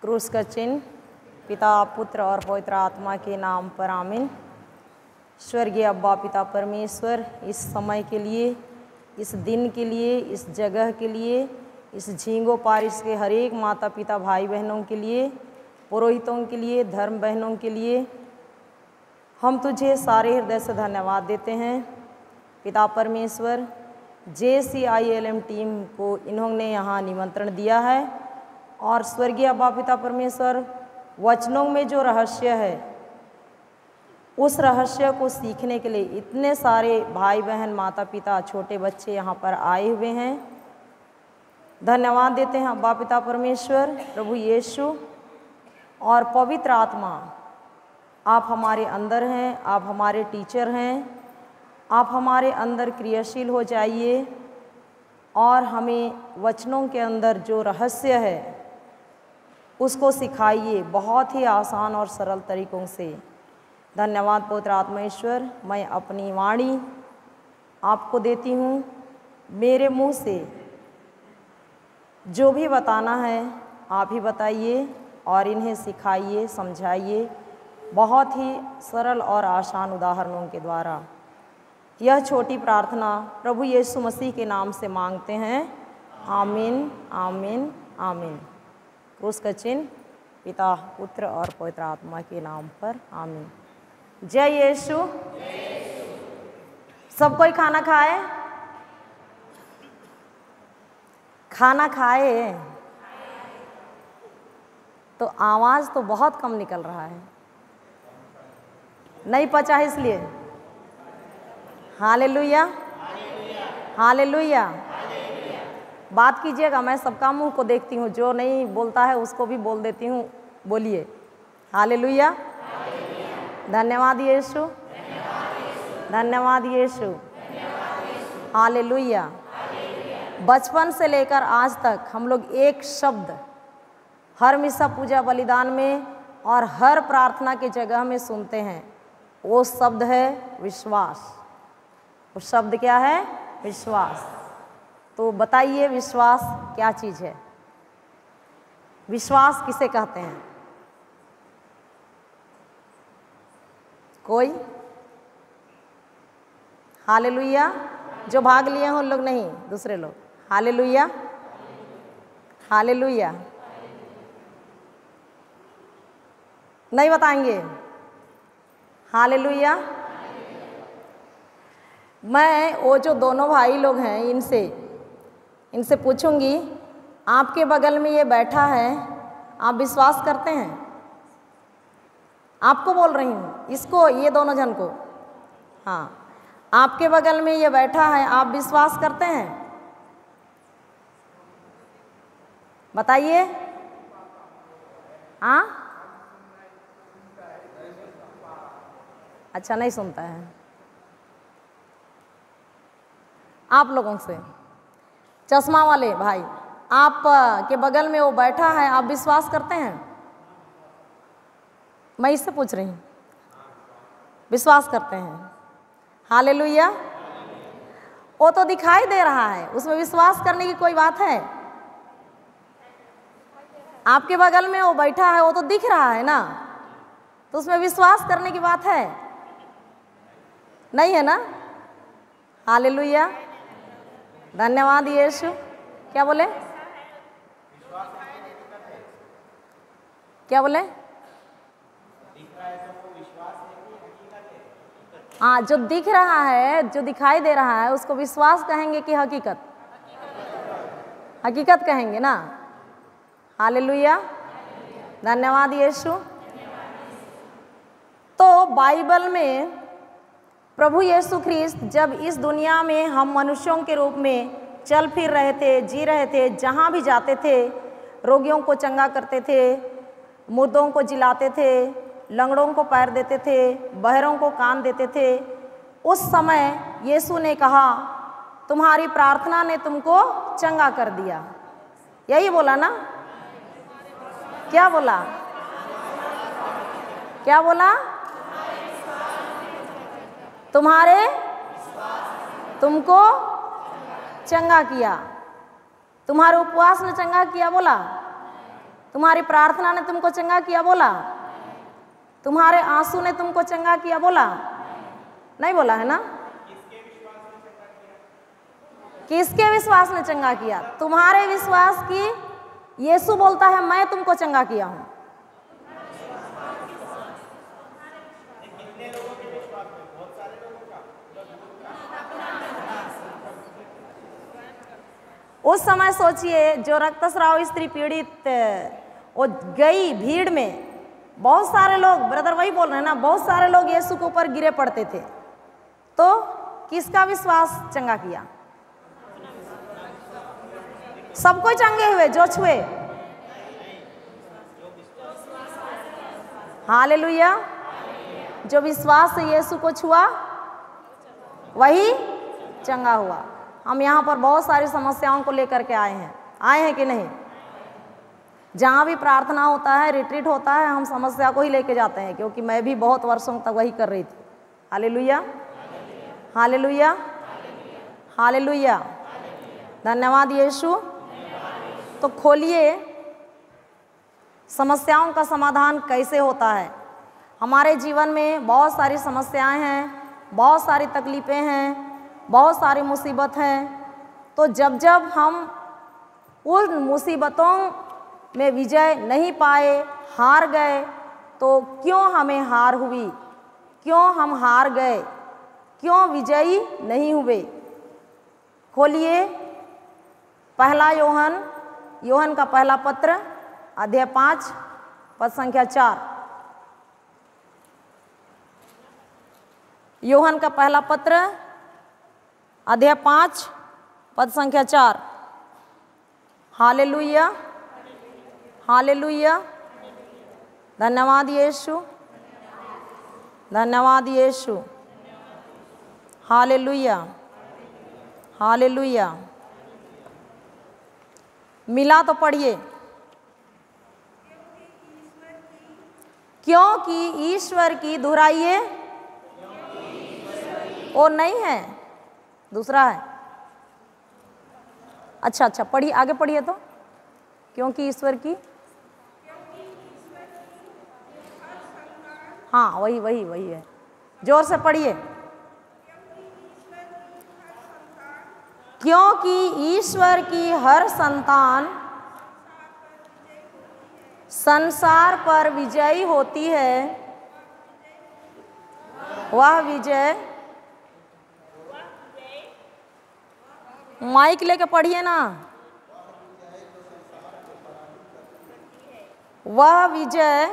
क्रूस का चिन्ह पिता पुत्र और पवित्र आत्मा के नाम पर आमीन। स्वर्गीय अब्बा पिता परमेश्वर, इस समय के लिए, इस दिन के लिए, इस जगह के लिए, इस झींगो पारिश के हर एक माता पिता भाई बहनों के लिए, पुरोहितों के लिए, धर्म बहनों के लिए हम तुझे सारे हृदय से धन्यवाद देते हैं। पिता परमेश्वर, JCILM टीम को इन्होंने यहाँ निमंत्रण दिया है और स्वर्गीय अब्बा पिता परमेश्वर, वचनों में जो रहस्य है उस रहस्य को सीखने के लिए इतने सारे भाई बहन माता पिता छोटे बच्चे यहाँ पर आए हुए हैं। धन्यवाद देते हैं अब्बा पिता परमेश्वर, प्रभु यीशु और पवित्र आत्मा, आप हमारे अंदर हैं, आप हमारे टीचर हैं, आप हमारे अंदर क्रियाशील हो जाइए और हमें वचनों के अंदर जो रहस्य है उसको सिखाइए बहुत ही आसान और सरल तरीक़ों से। धन्यवाद पवित्र आत्मा ईश्वर, मैं अपनी वाणी आपको देती हूँ। मेरे मुंह से जो भी बताना है आप ही बताइए और इन्हें सिखाइए, समझाइए बहुत ही सरल और आसान उदाहरणों के द्वारा। यह छोटी प्रार्थना प्रभु यीशु मसीह के नाम से मांगते हैं। आमीन, आमीन, आमीन। क्रूस का चिन्ह पिता पुत्र और पवित्र आत्मा के नाम पर आमीन। जय यीशु। सब कोई खाना खाए? खाना खाए तो आवाज़ तो बहुत कम निकल रहा है, नहीं पचा है इसलिए। Hallelujah, hallelujah. बात कीजिएगा, मैं सबका मुंह को देखती हूँ, जो नहीं बोलता है उसको भी बोल देती हूँ। बोलिए हालेलुया। धन्यवाद यीशु, धन्यवाद यीशु, हालेलुया। बचपन से लेकर आज तक हम लोग एक शब्द हर मिसा पूजा बलिदान में और हर प्रार्थना की जगह में सुनते हैं, वो शब्द है विश्वास। वो शब्द क्या है? विश्वास। तो बताइए विश्वास क्या चीज़ है? विश्वास किसे कहते हैं? कोई? हालेलुया। जो भाग लिए हैं उन लोग नहीं, दूसरे लोग। Hallelujah, hallelujah. नहीं बताएंगे? हालेलुया। मैं वो जो दोनों भाई लोग हैं इनसे पूछूंगी, आपके बगल में ये बैठा है, आप विश्वास करते हैं? आपको बोल रही हूँ, इसको, ये दोनों जन को। हाँ, आपके बगल में ये बैठा है, आप विश्वास करते हैं? बताइए। हाँ, अच्छा, नहीं सुनता है। आप लोगों से, चश्मा वाले भाई, आप के बगल में वो बैठा है, आप विश्वास करते हैं? मैं इससे पूछ रही हूँ, विश्वास करते हैं? हालेलुया। वो तो दिखाई दे रहा है, उसमें विश्वास करने की कोई बात है? आपके बगल में वो बैठा है, वो तो दिख रहा है ना, तो उसमें विश्वास करने की बात है? नहीं है ना? हालेलुया। धन्यवाद यीशु। क्या बोले? क्या बोले? हाँ, जो दिख रहा है, जो दिखाई दे रहा है, उसको विश्वास कहेंगे कि हकीकत? हकीकत कहेंगे ना। हालेलुया। धन्यवाद यीशु। तो बाइबल में प्रभु यीशु ख्रिस्त जब इस दुनिया में हम मनुष्यों के रूप में चल फिर रहे थे, जी रहे थे, जहाँ भी जाते थे रोगियों को चंगा करते थे, मुर्दों को जिलाते थे, लंगड़ों को पैर देते थे, बहरों को कान देते थे। उस समय यीशु ने कहा, तुम्हारी प्रार्थना ने तुमको चंगा कर दिया। यही बोला ना? क्या बोला? क्या बोला? तुमको चंगा किया, तुम्हारे उपवास ने चंगा किया। बोला तुम्हारी प्रार्थना ने तुमको चंगा किया बोला? तुम्हारे आंसू ने तुमको चंगा किया बोला? नहीं बोला है ना? किसके विश्वास ने चंगा किया? तुम्हारे विश्वास की। यीशु बोलता है मैं तुमको चंगा किया हूं। उस समय सोचिए, जो रक्तस्राव स्त्री पीड़ित वो गई भीड़ में, बहुत सारे लोग, ब्रदर वही बोल रहे हैं ना, बहुत सारे लोग यीशु के ऊपर गिरे पड़ते थे, तो किसका विश्वास चंगा किया? सब कोई चंगे हुए जो छुए। हालेलुया। जो विश्वास से यीशु को छुआ वही चंगा हुआ। हम यहाँ पर बहुत सारी समस्याओं को लेकर के आए हैं कि नहीं? जहाँ भी प्रार्थना होता है, रिट्रीट होता है, हम समस्या को ही लेके जाते हैं, क्योंकि मैं भी बहुत वर्षों तक वही कर रही थी। Hallelujah, hallelujah, hallelujah. धन्यवाद यीशु। तो खोलिए, समस्याओं का समाधान कैसे होता है। हमारे जीवन में बहुत सारी समस्याएं हैं, बहुत सारी तकलीफ़ें हैं, बहुत सारी मुसीबत हैं। तो जब जब हम उन मुसीबतों में विजय नहीं पाए, हार गए, तो क्यों हमें हार हुई? क्यों हम हार गए? क्यों विजयी नहीं हुए? खोलिए पहला योहन का पहला पत्र अध्याय 5 पद संख्या 4। योहन का पहला पत्र अध्याय 5 पद संख्या 4। Hallelujah, hallelujah. धन्यवाद यीशु, धन्यवाद यीशु। Hallelujah, hallelujah. मिला तो पढ़िए। क्योंकि ईश्वर की दोहराइए, वो नहीं है, दूसरा है। अच्छा पढ़िए, आगे पढ़िए। तो क्योंकि ईश्वर की, हाँ वही है, जोर से पढ़िए। क्योंकि ईश्वर की हर संतान संसार पर विजयी होती है, वह विजय, माइक लेके पढ़िए ना, वह विजय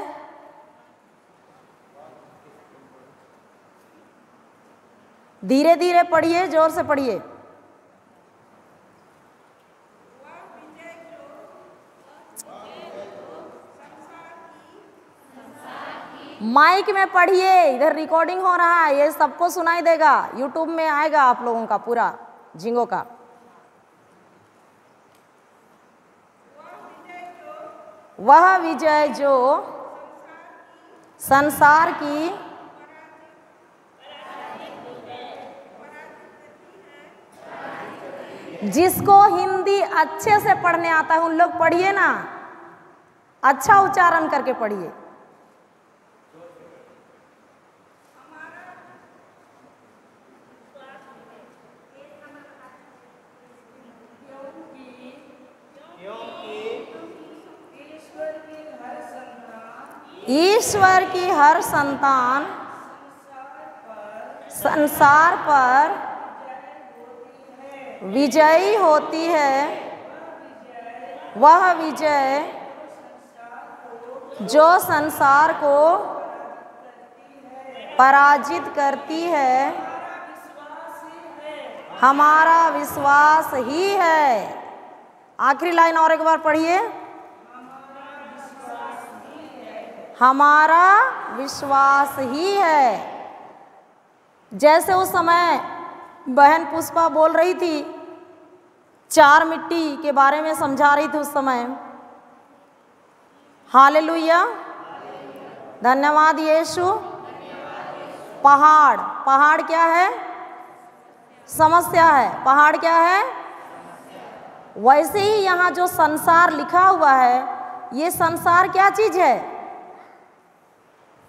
धीरे धीरे पढ़िए, जोर से पढ़िए। माइक में पढ़िए, इधर रिकॉर्डिंग हो रहा है, ये सबको सुनाई देगा, यूट्यूब में आएगा आप लोगों का पूरा झिंगो का। वह विजय जो संसार की जिसको हिंदी अच्छे से पढ़ने आता है उन लोग पढ़िए ना, अच्छा उच्चारण करके पढ़िए। ईश्वर की हर संतान संसार पर विजयी होती है, वह विजय जो संसार को पराजित करती है, हमारा विश्वास ही है। आखिरी लाइन और एक बार पढ़िए। हमारा विश्वास ही है। जैसे उस समय बहन पुष्पा बोल रही थी, चार मिट्टी के बारे में समझा रही थी उस समय। हालेलुया, धन्यवाद यीशु। पहाड़ क्या है? समस्या है। पहाड़ क्या है? वैसे ही यहाँ जो संसार लिखा हुआ है ये संसार क्या चीज है?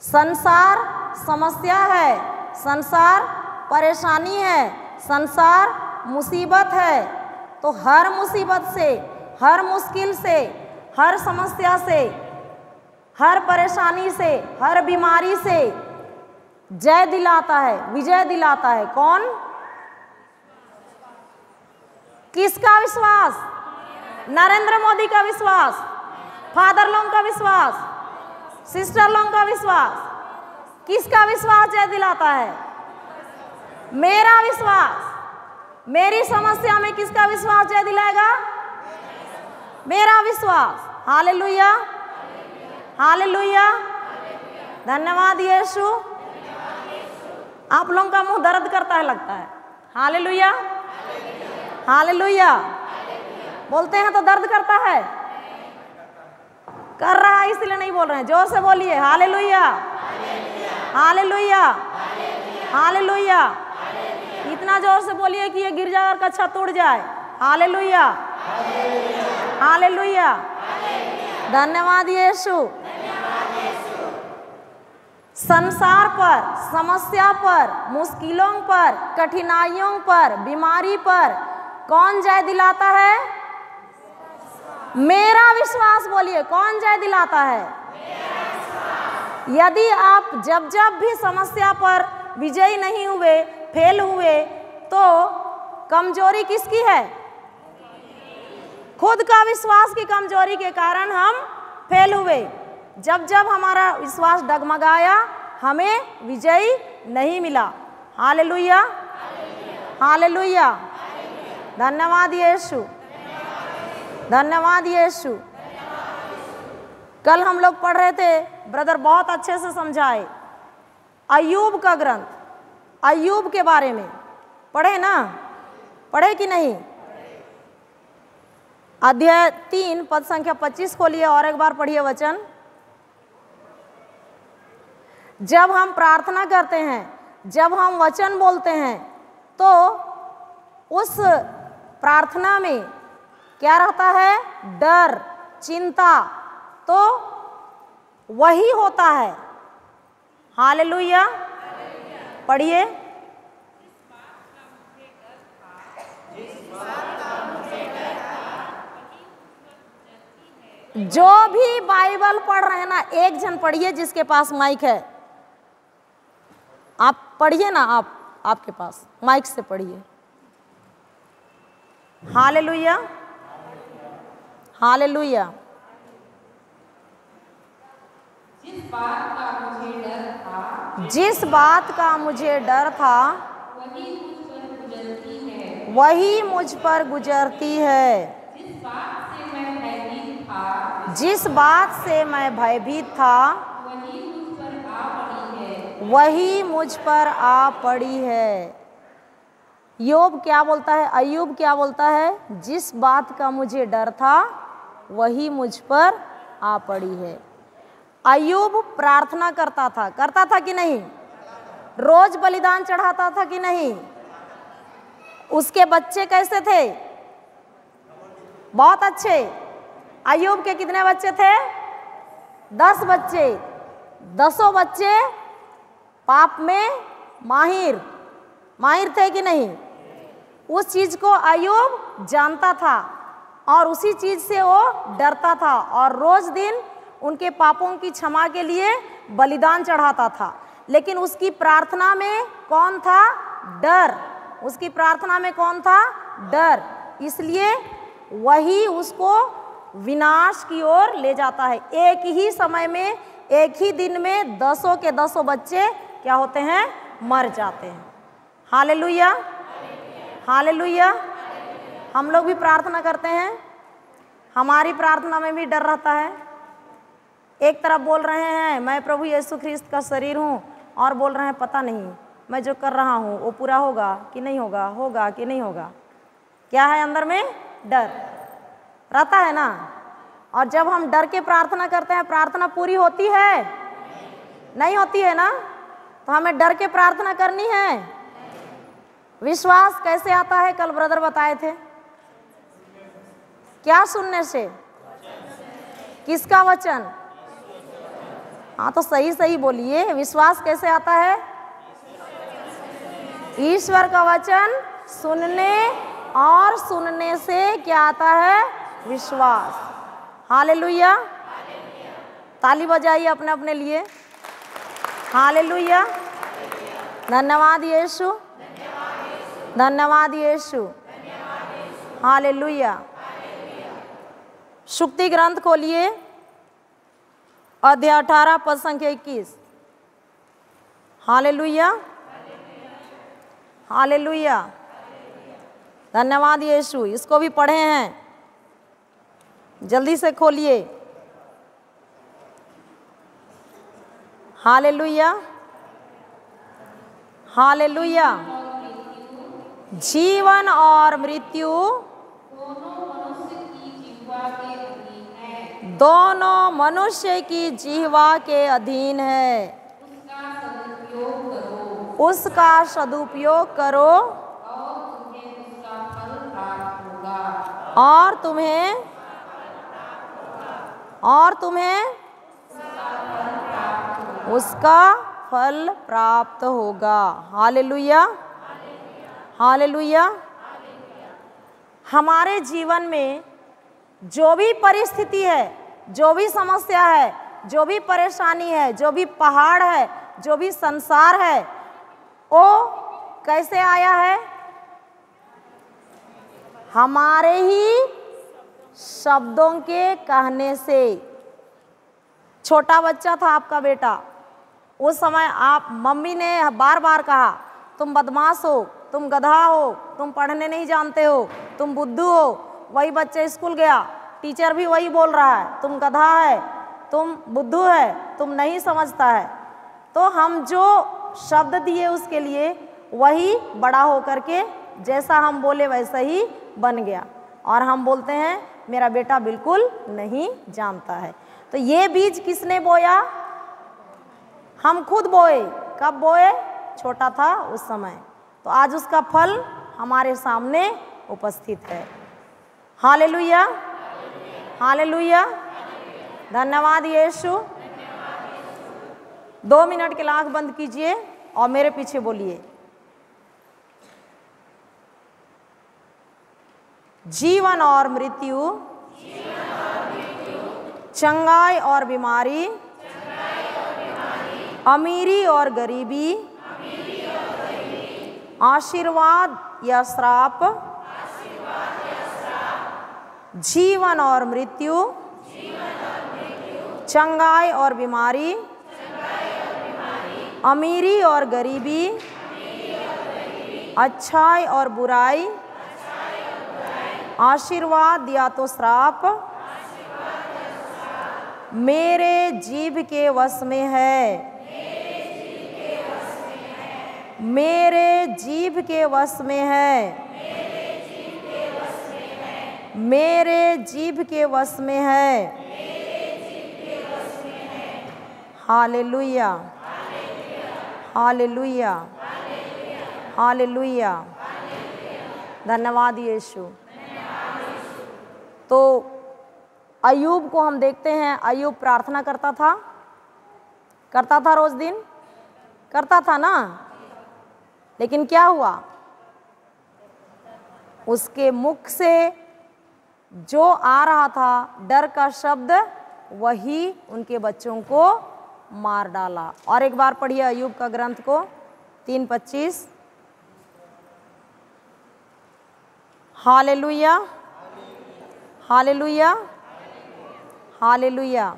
संसार समस्या है, संसार परेशानी है, संसार मुसीबत है। तो हर मुसीबत से, हर मुश्किल से, हर समस्या से, हर परेशानी से, हर बीमारी से जय दिलाता है, विजय दिलाता है। कौन? किसका विश्वास? नरेंद्र मोदी का विश्वास, फादर लोगों का विश्वास, सिस्टर लोगों का विश्वास। किसका विश्वास जय दिलाता है? मेरा विश्वास। मेरी समस्या में किसका विश्वास जय दिलाएगा? मेरा विश्वास। हालेलुया, हालेलुया, धन्यवाद यीशु। आप लोगों का मुंह दर्द करता है लगता है। हालेलुया, हालेलुया बोलते हैं तो दर्द करता है? कर रहा है इसलिए नहीं बोल रहे हैं। जोर से बोलिए हालेलुया, हालेलुया, हालेलुया। इतना जोर से बोलिए कि ये गिरजाघर का छत उड़ जाए। हालेलुया, हालेलुया, धन्यवाद यीशु। संसार पर, समस्या पर, मुश्किलों पर, कठिनाइयों पर, बीमारी पर कौन जय दिलाता है? मेरा विश्वास। बोलिए, कौन जय दिलाता है? यदि आप जब जब भी समस्या पर विजयी नहीं हुए, फेल हुए, तो कमजोरी किसकी है? खुद का विश्वास की कमजोरी के कारण हम फेल हुए। जब जब हमारा विश्वास डगमगाया, हमें विजयी नहीं मिला। हालेलुया, हालेलुया, धन्यवाद यीशु, धन्यवाद यीशु। कल हम लोग पढ़ रहे थे, ब्रदर बहुत अच्छे से समझाए अय्यूब का ग्रंथ, अय्यूब के बारे में पढ़े ना? पढ़े कि नहीं? अध्याय 3 पद संख्या 25 खोलिए और एक बार पढ़िए वचन। जब हम प्रार्थना करते हैं, जब हम वचन बोलते हैं, तो उस प्रार्थना में क्या रहता है? डर, चिंता, तो वही होता है। हालेलुया, पढ़िए। जो भी बाइबल पढ़ रहे हैं ना, एक जन पढ़िए जिसके पास माइक है। आप पढ़िए ना, आपके पास माइक से पढ़िए। Hallelujah, hallelujah. जिस बात का मुझे डर था, जिस बात का मुझे डर था, वही मुझ पर गुजरती है। वही मुझ पर गुजरती है। जिस बात से मैं भयभीत था, जिस बात से मैं भयभीत था, वही मुझ पर आ पड़ी है। वही मुझ पर आ पड़ी है। योब क्या बोलता है? अय्यूब क्या बोलता है? जिस बात का मुझे डर था, वही मुझ पर आ पड़ी है। अय्यूब प्रार्थना करता था कि नहीं? रोज बलिदान चढ़ाता था कि नहीं? उसके बच्चे कैसे थे? बहुत अच्छे। अय्यूब के कितने बच्चे थे? 10 बच्चे। 10 बच्चे पाप में माहिर थे कि नहीं? उस चीज को अय्यूब जानता था और उसी चीज से वो डरता था और रोज दिन उनके पापों की क्षमा के लिए बलिदान चढ़ाता था। लेकिन उसकी प्रार्थना में कौन था? डर। उसकी प्रार्थना में कौन था? डर। इसलिए वही उसको विनाश की ओर ले जाता है। एक ही समय में, एक ही दिन में 10 के 10 बच्चे क्या होते हैं? मर जाते हैं। Hallelujah, hallelujah. हम लोग भी प्रार्थना करते हैं, हमारी प्रार्थना में भी डर रहता है। एक तरफ बोल रहे हैं मैं प्रभु यीशु ख्रिस्त का शरीर हूँ, और बोल रहे हैं पता नहीं मैं जो कर रहा हूँ वो पूरा होगा कि नहीं होगा, होगा कि नहीं होगा। क्या है? अंदर में डर रहता है ना। और जब हम डर के प्रार्थना करते हैं, प्रार्थना पूरी होती है? नहीं होती है ना। तो हमें डर के प्रार्थना करनी है। विश्वास कैसे आता है? कल ब्रदर बताए थे। क्या सुनने से? किसका वचन? हाँ तो सही सही बोलिए, विश्वास कैसे आता है? ईश्वर का वचन सुनने, और सुनने से क्या आता है? विश्वास। हालेलुया। ताली बजाइए अपने अपने लिए। हालेलुया। धन्यवाद यीशु, धन्यवाद यीशु। हालेलुया। शुक्ति ग्रंथ खोलिए, अध्याय 18 पद संख्या 21। Hallelujah, hallelujah. धन्यवाद यीशु। इसको भी पढ़े हैं, जल्दी से खोलिए। Hallelujah, hallelujah. जीवन और मृत्यु दोनों मनुष्य की जिह्वा के अधीन है। उसका सदुपयोग करो और तुम्हें उसका फल प्राप्त होगा। Hallelujah, hallelujah. हमारे जीवन में जो भी परिस्थिति है, जो भी समस्या है, जो भी परेशानी है, जो भी पहाड़ है, जो भी संसार है, वो कैसे आया है? हमारे ही शब्दों के कहने से। छोटा बच्चा था आपका बेटा, उस समय आप मम्मी ने बार बार कहा तुम बदमाश हो, तुम गधा हो, तुम पढ़ने नहीं जानते हो, तुम बुद्धू हो। वही बच्चा स्कूल गया, टीचर भी वही बोल रहा है तुम गधा है, तुम बुद्धू है, तुम नहीं समझता है। तो हम जो शब्द दिए उसके लिए, वही बड़ा होकर के जैसा हम बोले वैसा ही बन गया। और हम बोलते हैं मेरा बेटा बिल्कुल नहीं जानता है। तो ये बीज किसने बोया? हम खुद बोए। कब बोए? छोटा था उस समय। तो आज उसका फल हमारे सामने उपस्थित है। Hallelujah, hallelujah. धन्यवाद यीशु। 2 मिनट के लिए आंख बंद कीजिए और मेरे पीछे बोलिए। जीवन और मृत्यु, चंगाई और बीमारी, अमीरी और गरीबी, आशीर्वाद या श्राप, जीवन और मृत्यु, चंगाई और बीमारी, अमीरी और गरीबी, अच्छाई और बुराई, आशीर्वाद या तो श्राप मेरे जीभ के वश में है। मेरे जीभ के वश में है। मेरे जीभ के वश में है। Hallelujah, hallelujah, hallelujah. धन्यवाद यीशु। तो अय्यूब को हम देखते हैं, अय्यूब प्रार्थना करता था रोज दिन, करता था ना। लेकिन क्या हुआ? उसके मुख से जो आ रहा था डर का शब्द, वही उनके बच्चों को मार डाला। और एक बार पढ़िए अय्यूब का ग्रंथ को 3:25। Hallelujah, hallelujah, hallelujah.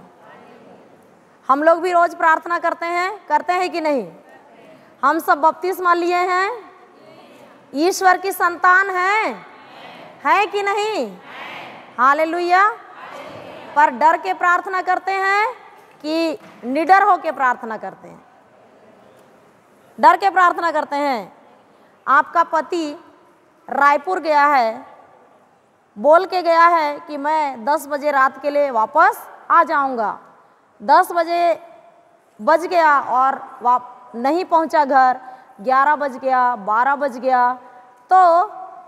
हम लोग भी रोज प्रार्थना करते हैं कि नहीं? हम सब बपतिस्मा लिए हैं, ईश्वर की संतान है कि नहीं? हालेलुया। पर डर के प्रार्थना करते हैं कि निडर होके प्रार्थना करते हैं? डर के प्रार्थना करते हैं। आपका पति रायपुर गया है, बोल के गया है कि मैं 10 बजे रात के लिए वापस आ जाऊंगा। 10 बजे बज गया और नहीं पहुंचा घर, 11 बज गया, 12 बज गया। तो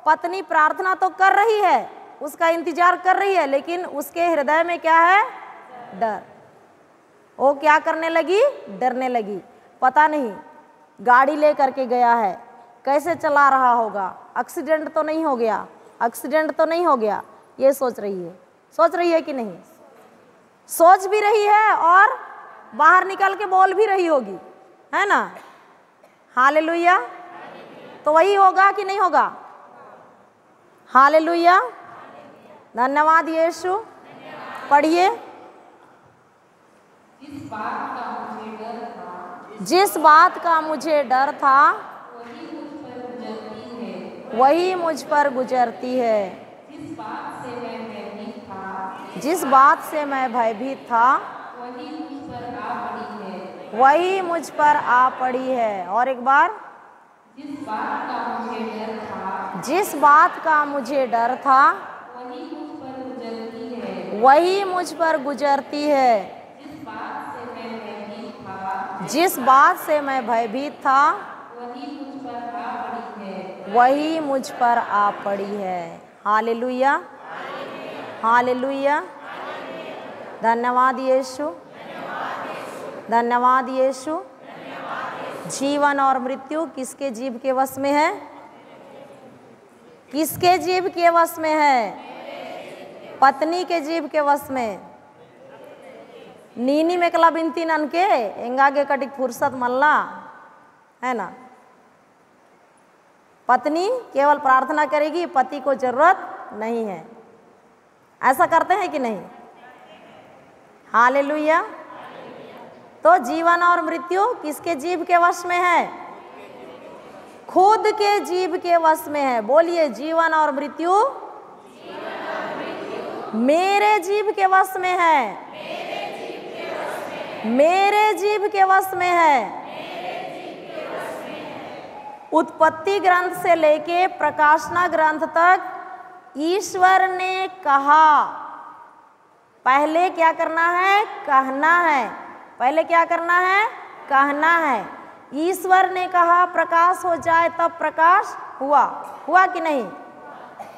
पत्नी प्रार्थना तो कर रही है, उसका इंतजार कर रही है, लेकिन उसके हृदय में क्या है? डर। वो क्या करने लगी? डरने लगी। पता नहीं गाड़ी ले करके गया है, कैसे चला रहा होगा, एक्सीडेंट तो नहीं हो गया, एक्सीडेंट तो नहीं हो गया, ये सोच रही है। सोच रही है कि नहीं? सोच भी रही है और बाहर निकल के बोल भी रही होगी, है ना? हालेलुया। तो वही होगा कि नहीं होगा? हालेलुया। धन्यवाद यीशु। पढ़िए। जिस बात का मुझे डर था वही मुझ पर गुजरती है। जिस बात से मैं भयभीत था वही मुझ पर आ पड़ी है। और एक बार, जिस बात का मुझे डर था वही मुझ पर गुजरती है। जिस बात से मैं भयभीत था वही मुझ पर आ पड़ी है। Hallelujah, hallelujah. धन्यवाद यीशु, धन्यवाद यीशु। जीवन और मृत्यु किसके जीभ के वश में है? किसके जीभ के वश में है? पत्नी के जीभ के वश में। नीनी में कला बिनती नन के एंगागे कटिक फुर्सत मल्ला, है ना? पत्नी केवल प्रार्थना करेगी, पति को जरूरत नहीं है। ऐसा करते हैं कि नहीं? हालेलुया। तो जीवन और मृत्यु किसके जीभ के वश में है? खुद के जीभ के वश में है। बोलिए, जीवन और मृत्यु मेरे जीभ के वश में है। मेरे जीभ के वश में है। उत्पत्ति ग्रंथ से लेके प्रकाशना ग्रंथ तक ईश्वर ने कहा। पहले क्या करना है? कहना है। पहले क्या करना है? कहना है। ईश्वर ने कहा प्रकाश हो जाए, तब प्रकाश हुआ। हुआ कि नहीं?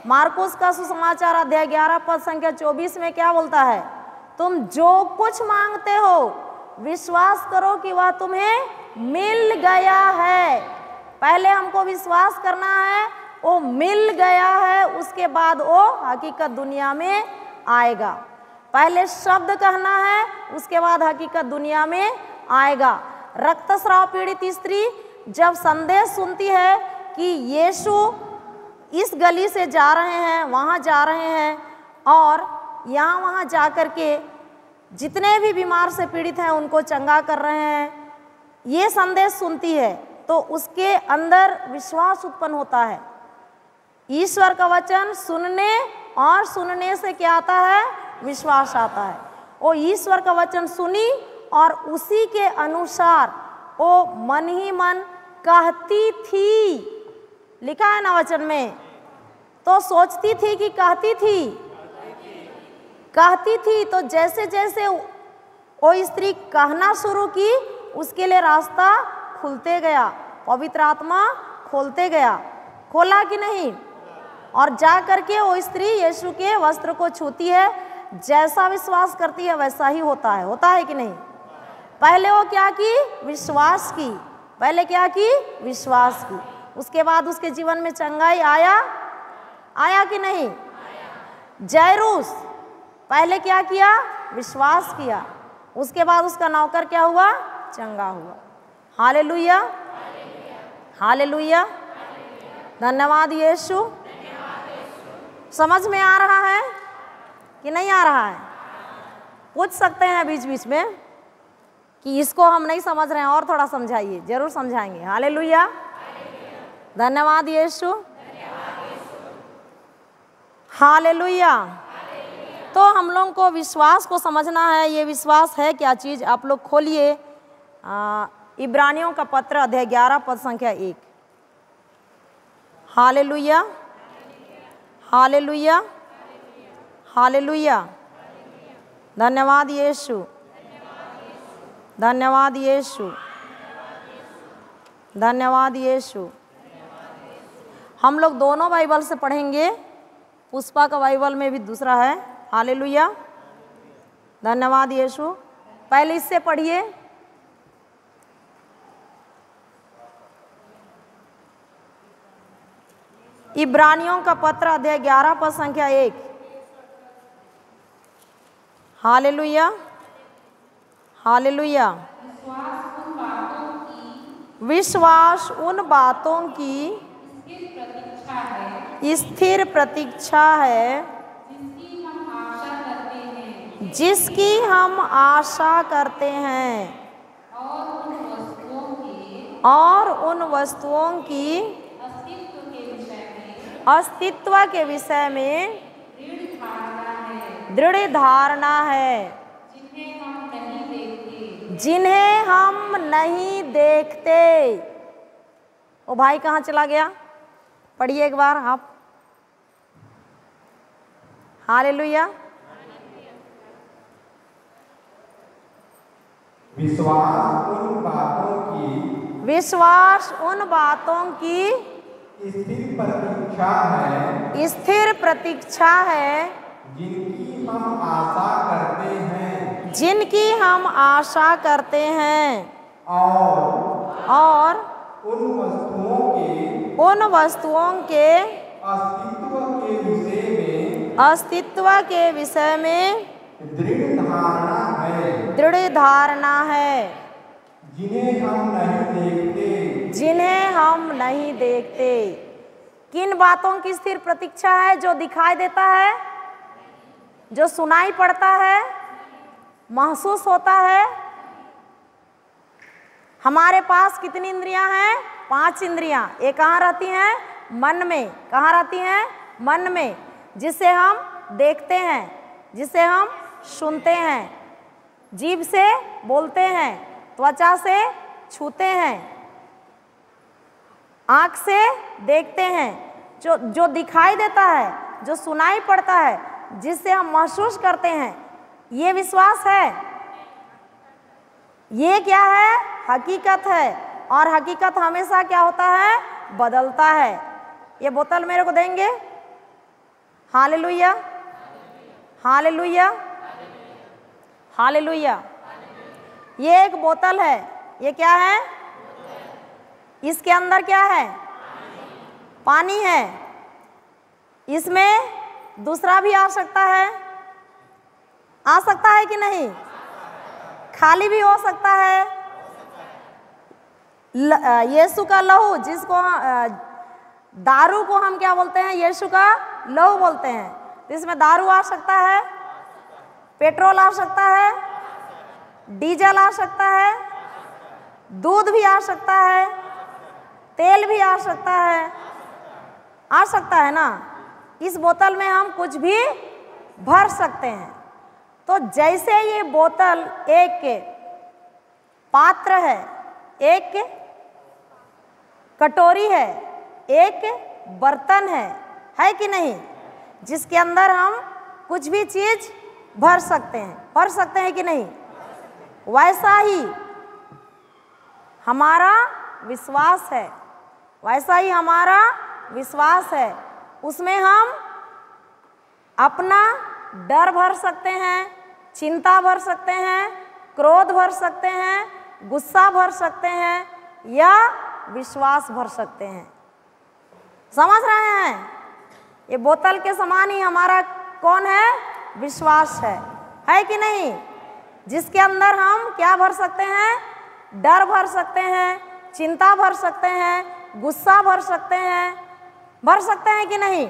मार्कुस का सुसमाचार अध्याय 11 पद संख्या 24 में क्या बोलता है? तुम जो कुछ मांगते हो विश्वास करो कि वह तुम्हें मिल गया है। पहले हमको विश्वास करना है, वो मिल गया है, उसके बाद वो हकीकत दुनिया में आएगा। पहले शब्द कहना है, उसके बाद हकीकत दुनिया में आएगा। रक्तस्राव पीड़ित स्त्री जब संदेश सुनती है कि यीशु इस गली से जा रहे हैं, वहाँ जा रहे हैं, और यहाँ वहाँ जा कर के जितने भी बीमार से पीड़ित हैं उनको चंगा कर रहे हैं, ये संदेश सुनती है, तो उसके अंदर विश्वास उत्पन्न होता है। ईश्वर का वचन सुनने और सुनने से क्या आता है? विश्वास आता है। वो ईश्वर का वचन सुनी और उसी के अनुसार वो मन ही मन कहती थी। लिखा है ना वचन में? तो सोचती थी कि कहती थी? कहती थी। तो जैसे जैसे वो स्त्री कहना शुरू की, उसके लिए रास्ता खुलते गया, पवित्र आत्मा खोलते गया। खोला कि नहीं? और जा करके वो स्त्री यीशु के वस्त्र को छूती है। जैसा विश्वास करती है वैसा ही होता है। होता है कि नहीं? पहले वो क्या की? विश्वास की। पहले क्या की? विश्वास की। उसके बाद उसके जीवन में चंगाई आया? आया कि नहीं? जैरूस पहले क्या किया? विश्वास किया। उसके बाद उसका नौकर क्या हुआ? चंगा हुआ। Hallelujah, hallelujah. धन्यवाद यीशु। समझ में आ रहा है कि नहीं आ रहा है? पूछ सकते हैं बीच बीच में कि इसको हम नहीं समझ रहे हैं, और थोड़ा समझाइए। जरूर समझाएंगे। हालेलुया, धन्यवाद यीशु, हालेलुया। तो हम लोगों को विश्वास को समझना है। ये विश्वास है क्या चीज़? आप लोग खोलिए इब्रानियों का पत्र अध्याय 11 पद संख्या 1। Hallelujah, hallelujah, hallelujah. धन्यवाद यीशु, धन्यवाद यीशु, धन्यवाद यीशु। हम लोग दोनों बाइबल से पढ़ेंगे। पुष्पा का बाइबल में भी दूसरा है। हालेलुया, धन्यवाद यीशु। पहले इससे पढ़िए। इब्रानियों का पत्र अध्याय 11 पद संख्या 1। Hallelujah, hallelujah. विश्वास उन बातों की स्थिर प्रतीक्षा है जिसकी हम आशा करते हैं, और उन वस्तुओं की अस्तित्व के विषय में दृढ़ धारणा है, जिन्हें हम नहीं देखते। ओ भाई कहाँ चला गया? पढ़िए एक बार आप। हालेलुया। विश्वास उन बातों की स्थिर प्रतीक्षा है जिनकी हम आशा करते हैं, और उन वस्तुओं के अस्तित्व के विषय में दृढ़ धारणा है, जिन्हें हम नहीं देखते। किन बातों की स्थिर प्रतीक्षा है? जो दिखाई देता है, जो सुनाई पड़ता है, महसूस होता है। हमारे पास कितनी इंद्रियां हैं? 5 इंद्रियां। ये कहाँ रहती हैं? मन में। कहाँ रहती हैं? मन में। जिसे हम देखते हैं, जिसे हम सुनते हैं, जीभ से बोलते हैं, त्वचा से छूते हैं, आँख से देखते हैं। जो दिखाई देता है, जो सुनाई पड़ता है, जिससे हम महसूस करते हैं, ये विश्वास है। ये क्या है? हकीकत है। और हकीकत हमेशा क्या होता है? बदलता है। ये बोतल मेरे को देंगे? Hallelujah, hallelujah, hallelujah. ये एक बोतल है। ये क्या है? इसके अंदर क्या है? पानी है। इसमें दूसरा भी आ सकता है। आ सकता है कि नहीं? खाली भी हो सकता है। यीशु का लहू, जिसको दारू को हम क्या बोलते हैं? यीशु का लहू बोलते हैं। तो इसमें दारू आ सकता है, पेट्रोल आ सकता है, डीजल आ सकता है, दूध भी आ सकता है, तेल भी आ सकता है। आ सकता है ना? इस बोतल में हम कुछ भी भर सकते हैं। तो जैसे ये बोतल एक पात्र है, एक कटोरी है, एक बर्तन है कि नहीं? जिसके अंदर हम कुछ भी चीज भर सकते हैं कि नहीं? वैसा ही हमारा विश्वास है, वैसा ही हमारा विश्वास है। उसमें हम अपना डर भर सकते हैं, चिंता भर सकते हैं, क्रोध भर सकते हैं, गुस्सा भर सकते हैं, या विश्वास भर सकते हैं। समझ रहे हैं? ये बोतल के समान ही हमारा कौन है? विश्वास है कि नहीं? जिसके अंदर हम क्या भर सकते हैं? डर भर सकते हैं, चिंता भर सकते हैं, गुस्सा भर सकते हैं कि नहीं?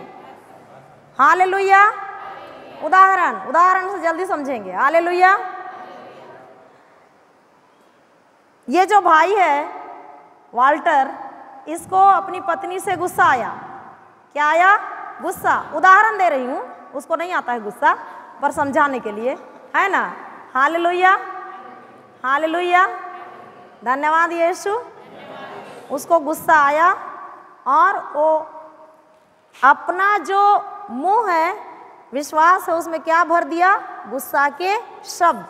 हालेलुया। उदाहरण से जल्दी समझेंगे। हालेलुया। ये जो भाई है वाल्टर, इसको अपनी पत्नी से गुस्सा आया। क्या आया? गुस्सा। उदाहरण दे रही हूँ, उसको नहीं आता है गुस्सा, पर समझाने के लिए, है ना? Hallelujah, hallelujah. धन्यवाद यीशु। उसको गुस्सा आया और वो अपना जो मुंह है, विश्वास है, उसमें क्या भर दिया? गुस्सा के शब्द,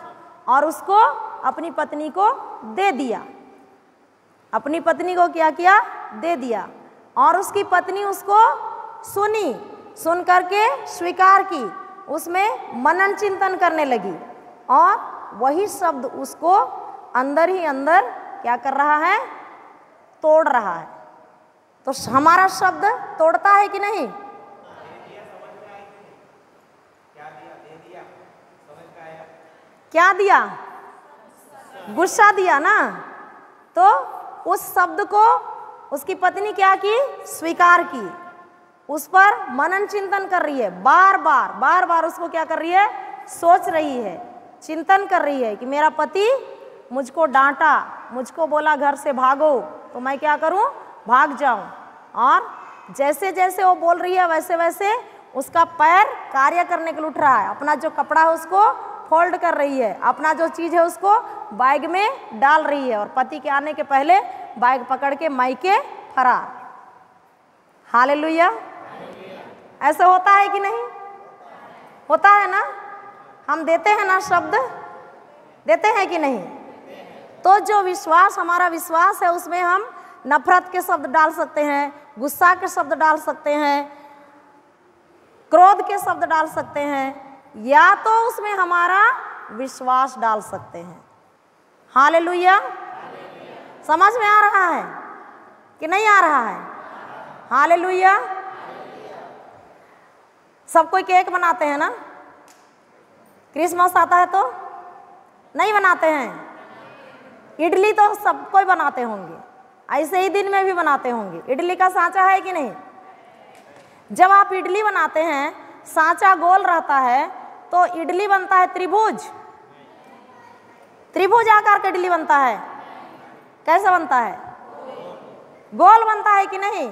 और उसको अपनी पत्नी को दे दिया। अपनी पत्नी को क्या किया? दे दिया। और उसकी पत्नी उसको सुन करके स्वीकार की, उसमें मनन चिंतन करने लगी और वही शब्द उसको अंदर ही अंदर क्या कर रहा है, तोड़ रहा है। तो हमारा शब्द तोड़ता है कि नहीं? क्या दिया? गुस्सा दिया ना। तो उस शब्द को उसकी पत्नी क्या की? स्वीकार की। उस पर मनन चिंतन कर रही है, बार बार उसको क्या कर रही है? सोच रही है, चिंतन कर रही है कि मेरा पति मुझको डांटा, मुझको बोला घर से भागो, तो मैं क्या करूं? भाग जाऊं। और जैसे जैसे वो बोल रही है वैसे वैसे उसका पैर कार्य करने के लिए उठ रहा है। अपना जो कपड़ा है उसको फोल्ड कर रही है, अपना जो चीज़ है उसको बैग में डाल रही है, और पति के आने के पहले बैग पकड़ के मायके फरार। हालेलुया। ऐसा होता है कि नहीं? होता है ना। हम देते हैं ना शब्द, देते हैं कि नहीं? तो जो विश्वास, हमारा विश्वास है, उसमें हम नफरत के शब्द डाल सकते हैं, गुस्सा के शब्द डाल सकते हैं, क्रोध के शब्द डाल सकते हैं, या तो उसमें हमारा विश्वास डाल सकते हैं। हालेलुया। समझ में आ रहा है कि नहीं आ रहा है? हालेलुया। सब कोई केक बनाते हैं ना? क्रिसमस आता है तो नहीं बनाते हैं? इडली तो सब कोई बनाते होंगे, ऐसे ही दिन में भी बनाते होंगे। इडली का सांचा है कि नहीं? जब आप इडली बनाते हैं, सांचा गोल रहता है तो इडली बनता है त्रिभुज, त्रिभुज आकार का इडली बनता है। कैसा बनता है? गोल बनता है कि नहीं?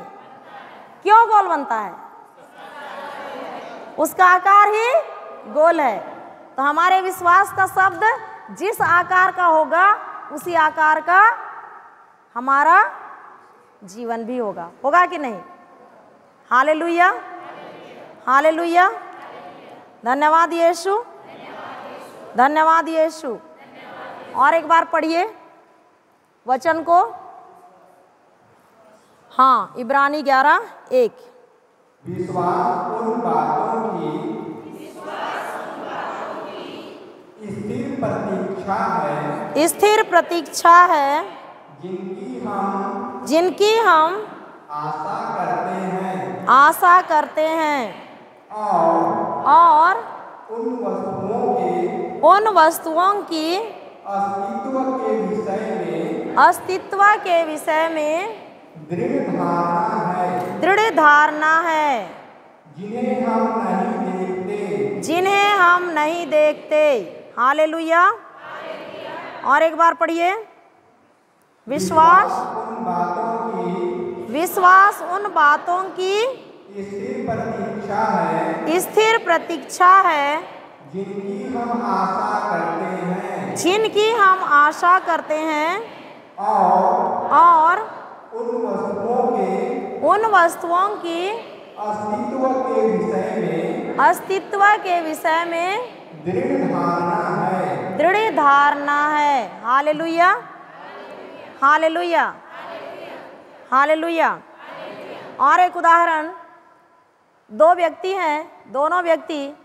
क्यों गोल बनता है? उसका आकार ही गोल है। तो हमारे विश्वास का शब्द जिस आकार का होगा उसी आकार का हमारा जीवन भी होगा। होगा कि नहीं? Hallelujah, hallelujah. धन्यवाद यीशु, धन्यवाद यीशु। और एक बार पढ़िए वचन को। हाँ, इब्रानी 11:1। विश्वास उन बातों की स्थिर प्रतीक्षा है, स्थिर प्रतीक्षा है, जिनकी हम आशा करते हैं और उन वस्तुओं की अस्तित्व के विषय में दृढ़ धारणा है, जिन्हें हम नहीं देखते। हालेलुया। और एक बार पढ़िए। विश्वास उन बातों की स्थिर प्रतीक्षा है, जिनकी हम आशा करते हैं और उन वस्तुओं की अस्तित्व के विषय में दृढ़ धारणा है। Hallelujah, hallelujah, hallelujah. और एक उदाहरण, दो व्यक्ति हैं, दोनों व्यक्ति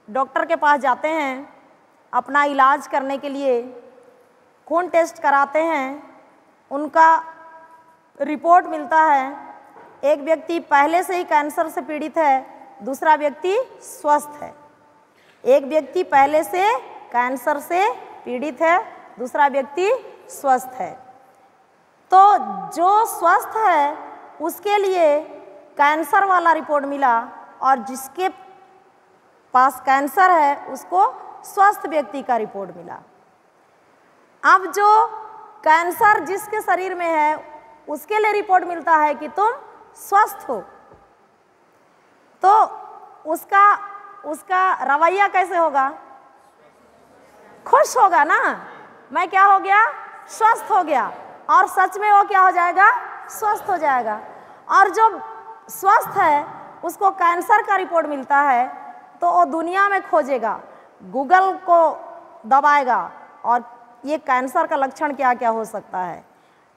डॉक्टर के पास जाते हैं अपना इलाज करने के लिए, खून टेस्ट कराते हैं, उनका रिपोर्ट मिलता है। एक व्यक्ति पहले से ही कैंसर से पीड़ित है, दूसरा व्यक्ति स्वस्थ है। एक व्यक्ति पहले से कैंसर से पीड़ित है, दूसरा व्यक्ति स्वस्थ है। तो जो स्वस्थ है उसके लिए कैंसर वाला रिपोर्ट मिला, और जिसके पास कैंसर है उसको स्वस्थ व्यक्ति का रिपोर्ट मिला। अब जो कैंसर जिसके शरीर में है उसके लिए रिपोर्ट मिलता है कि तुम स्वस्थ हो, तो उसका रवैया कैसे होगा? खुश होगा ना, मैं क्या हो गया? स्वस्थ हो गया। और सच में वो क्या हो जाएगा? स्वस्थ हो जाएगा। और जो स्वस्थ है उसको कैंसर का रिपोर्ट मिलता है तो वो दुनिया में खोजेगा, गूगल को दबाएगा और ये कैंसर का लक्षण क्या क्या हो सकता है।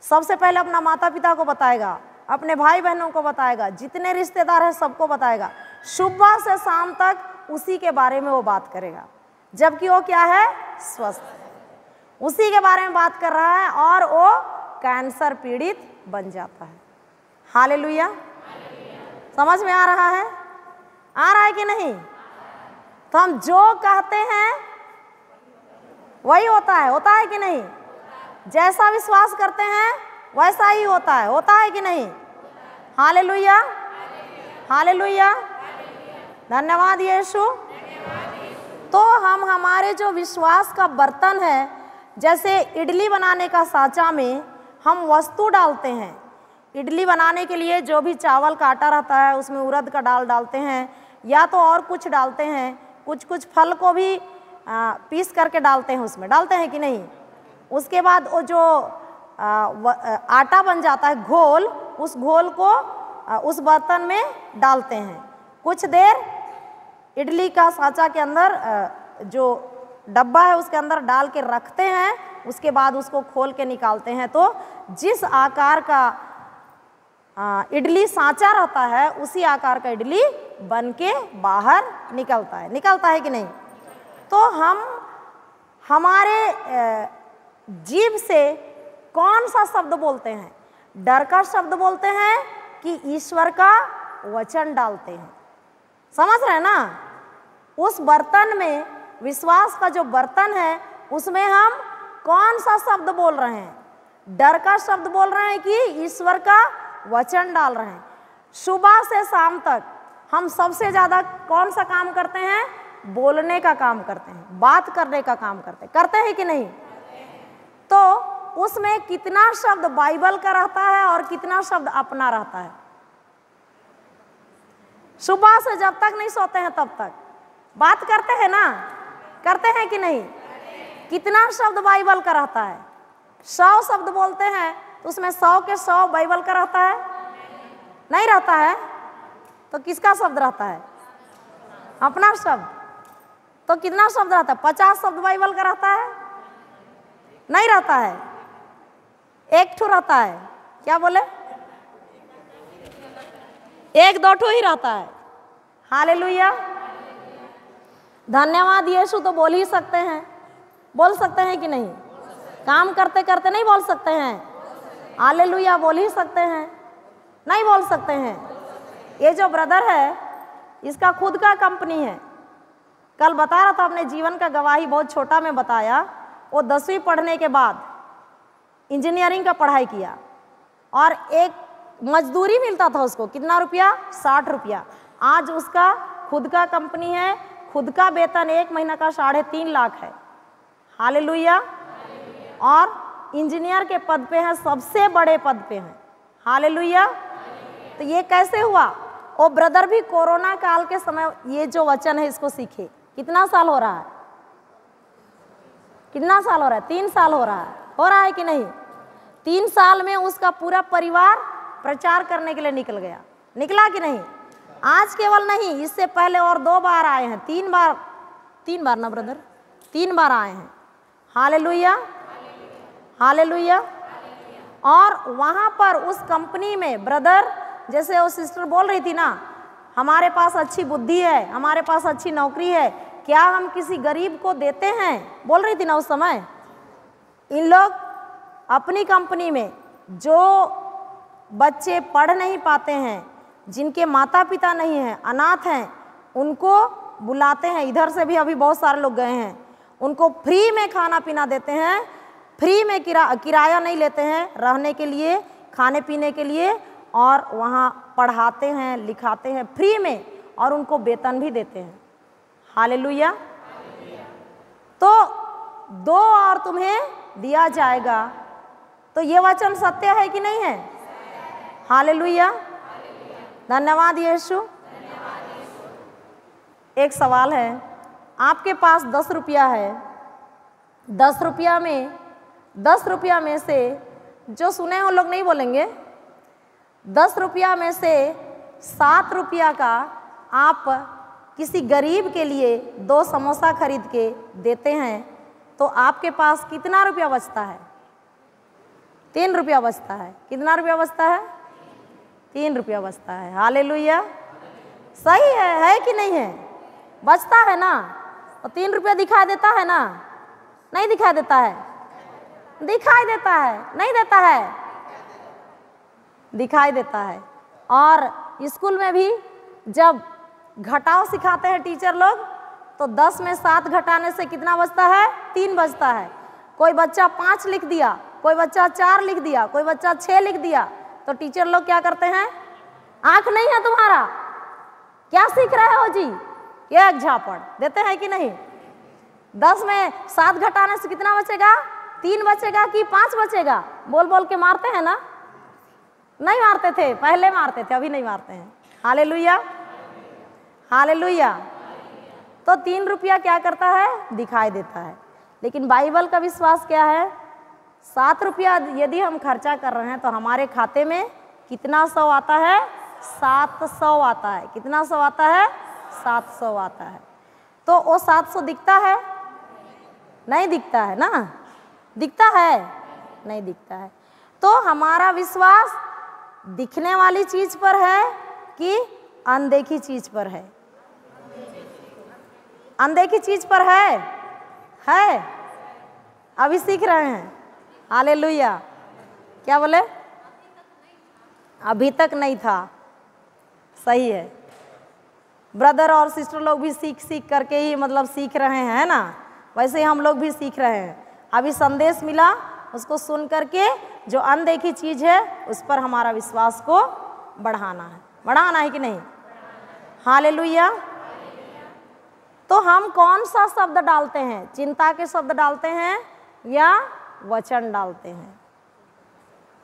सबसे पहले अपना माता पिता को बताएगा, अपने भाई बहनों को बताएगा, जितने रिश्तेदार हैं सबको बताएगा। सुबह से शाम तक उसी के बारे में वो बात करेगा। जबकि वो क्या है? स्वस्थ है। उसी के बारे में बात कर रहा है और वो कैंसर पीड़ित बन जाता है। हालेलुया। समझ में आ रहा है? आ रहा है कि नहीं? तो हम जो कहते हैं वही होता है कि नहीं? जैसा विश्वास करते हैं वैसा ही होता है कि नहीं? हालेलुया, हालेलुया, धन्यवाद यीशु। तो हम हमारे जो विश्वास का बर्तन है, जैसे इडली बनाने का साँचा में हम वस्तु डालते हैं। इडली बनाने के लिए जो भी चावल का आटा रहता है उसमें उड़द का दाल डालते हैं या तो और कुछ डालते हैं, कुछ फल को भी पीस करके डालते हैं, उसमें डालते हैं कि नहीं? उसके बाद वो जो आटा बन जाता है घोल, उस घोल को उस बर्तन में डालते हैं। कुछ देर इडली का साँचा के अंदर जो डब्बा है उसके अंदर डाल के रखते हैं, उसके बाद उसको खोल के निकालते हैं। तो जिस आकार का इडली साँचा रहता है उसी आकार का इडली बन के बाहर निकलता है कि नहीं? तो हम हमारे जीभ से कौन सा शब्द बोलते हैं? डर का शब्द बोलते हैं कि ईश्वर का वचन डालते हैं? समझ रहे हैं ना? उस बर्तन में, विश्वास का जो बर्तन है उसमें हम कौन सा शब्द बोल रहे हैं? डर का शब्द बोल रहे हैं कि ईश्वर का वचन डाल रहे हैं? सुबह से शाम तक हम सबसे ज़्यादा कौन सा काम करते हैं? बोलने का काम करते हैं, बात करने का काम करते हैं कि नहीं? तो उसमें कितना शब्द बाइबल का रहता है और कितना शब्द अपना रहता है? सुबह से जब तक नहीं सोते हैं तब तक बात करते हैं ना? करते हैं कि नहीं? कितना शब्द बाइबल का रहता है? 100 शब्द बोलते हैं तो उसमें 100 के 100 बाइबल का रहता है? नहीं रहता है। तो किसका शब्द रहता है? अपना शब्द। तो कितना शब्द रहता है? 50 शब्द बाइबल का रहता है? नहीं रहता है, एक ठो रहता है। क्या बोले? 1-2 ठो ही रहता है। हालेलुया, धन्यवाद यीशु। तो बोल ही सकते हैं, बोल सकते हैं कि नहीं? काम करते करते नहीं बोल सकते हैं? हालेलुया, बोल ही सकते हैं, नहीं बोल सकते हैं? ये जो ब्रदर है इसका खुद का कंपनी है। कल बता रहा था, अपने जीवन का गवाही बहुत छोटा में बताया। वो 10वीं पढ़ने के बाद इंजीनियरिंग का पढ़ाई किया और एक मजदूरी मिलता था उसको, कितना रुपया? 60 रुपया। आज उसका खुद का कंपनी है, खुद का वेतन 1 महीना का 3.5 लाख है। हालेलुया। और इंजीनियर के पद पे है, सबसे बड़े पद पे हैं। हालेलुया। तो ये कैसे हुआ? वो ब्रदर भी कोरोना काल के समय ये जो वचन है इसको सीखे। कितना साल हो रहा है? कितना साल हो रहा है? 3 साल हो रहा है कि नहीं? 3 साल में उसका पूरा परिवार प्रचार करने के लिए निकल गया। निकला कि नहीं? आज केवल नहीं, इससे पहले और 2 बार आए हैं, 3 बार ना ब्रदर? 3 बार आए हैं। Hallelujah, hallelujah. और वहाँ पर उस कंपनी में ब्रदर, जैसे वो सिस्टर बोल रही थी ना, हमारे पास अच्छी बुद्धि है, हमारे पास अच्छी नौकरी है, क्या हम किसी गरीब को देते हैं? बोल रही थी ना उस समय। इन लोग अपनी कंपनी में जो बच्चे पढ़ नहीं पाते हैं, जिनके माता पिता नहीं हैं, अनाथ हैं, उनको बुलाते हैं। इधर से भी अभी बहुत सारे लोग गए हैं। उनको फ्री में खाना पीना देते हैं, फ्री में किराया नहीं लेते हैं, रहने के लिए, खाने पीने के लिए, और वहाँ पढ़ाते हैं, लिखाते हैं फ्री में, और उनको वेतन भी देते हैं। हालेलुया। तो 2 और तुम्हें दिया जाएगा। तो ये वचन सत्य है कि नहीं है? हालेलुया, धन्यवाद यीशु। एक सवाल है, आपके पास 10 रुपया है, 10 रुपया में से, जो सुने हो लोग नहीं बोलेंगे, 10 रुपया में से 7 रुपया का आप किसी गरीब के लिए 2 समोसा खरीद के देते हैं, तो आपके पास कितना रुपया बचता है? 3 रुपया बचता है। कितना रुपया बचता है? 3 रुपया बचता है। हालेलुया, सही है कि नहीं है? बचता है ना? तो 3 रुपया दिखाई देता है ना? नहीं दिखाई देता है? दिखाई देता है, नहीं देता है? दिखाई देता है। और स्कूल में भी जब घटाव सिखाते हैं टीचर लोग, तो 10 में 7 घटाने से कितना बचता है? 3 बचता है। कोई बच्चा 5 लिख दिया, कोई बच्चा 4 लिख दिया, कोई बच्चा 6 लिख दिया, तो टीचर लोग क्या करते हैं? आंख नहीं है तुम्हारा, क्या सीख रहे हो जी? ये एक झापड़ देते हैं कि नहीं? 10 में 7 घटाने से कितना बचेगा? 3 बचेगा कि 5 बचेगा? बोल बोल के मारते हैं ना? नहीं मारते थे, पहले मारते थे, अभी नहीं मारते हैं। Hallelujah, hallelujah. तो 3 रुपया क्या करता है? दिखाई देता है। लेकिन बाइबल का विश्वास क्या है? 7 रुपया यदि हम खर्चा कर रहे हैं तो हमारे खाते में कितना 100 आता है? 700 आता है। कितना 100 आता है? 700 आता है। तो वो 700 दिखता है? नहीं दिखता है ना? दिखता है? नहीं दिखता है। तो हमारा विश्वास दिखने वाली चीज पर है कि अनदेखी चीज पर है? अनदेखी चीज पर है? अभी सीख रहे हैं। हालेलुया। क्या बोले? अभी तक नहीं था। सही है। ब्रदर और सिस्टर लोग भी सीख सीख करके ही मतलब सीख रहे हैं ना, वैसे ही हम लोग भी सीख रहे हैं। अभी संदेश मिला, उसको सुन करके जो अनदेखी चीज है उस पर हमारा विश्वास को बढ़ाना है कि नहीं? हालेलुया। तो हम कौन सा शब्द डालते हैं? चिंता के शब्द डालते हैं या वचन डालते हैं?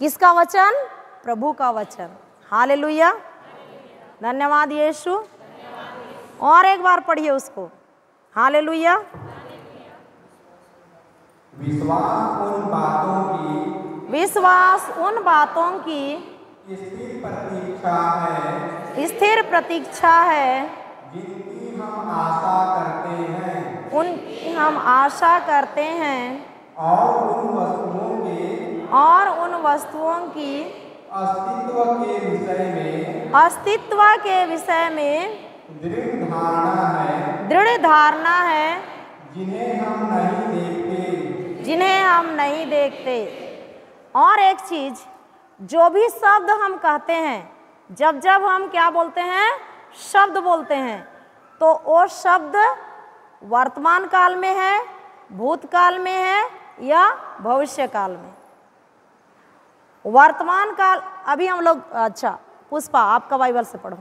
किसका वचन? प्रभु का वचन। हालेलुया, धन्यवाद यीशु। और एक बार पढ़िए उसको। हालेलुया। विश्वास उन बातों की स्थिर प्रतीक्षा है जिनकी हम आशा करते हैं और उन वस्तुओं की अस्तित्व के विषय में दृढ़ धारणा है जिन्हें हम नहीं देखते। और एक चीज, जो भी शब्द हम कहते हैं, जब हम क्या बोलते हैं? शब्द बोलते हैं, तो वो शब्द वर्तमान काल में है, भूतकाल में है या भविष्य काल में? वर्तमान काल। अभी हम लोग, अच्छा पुष्पा आपका बाइबल से पढ़ो।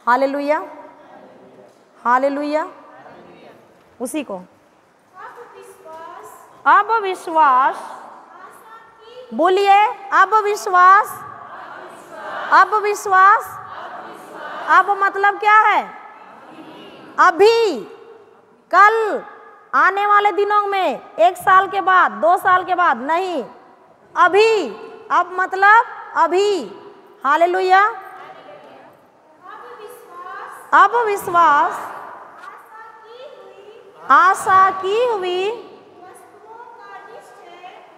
Hallelujah, hallelujah. उसी को अब विश्वास बोलिए। अब विश्वास अब मतलब क्या है? अभी, कल, आने वाले दिनों में, 1 साल के बाद, 2 साल के बाद नहीं, अभी। अब मतलब अभी। हालेलुया। अब विश्वास आशा की हुई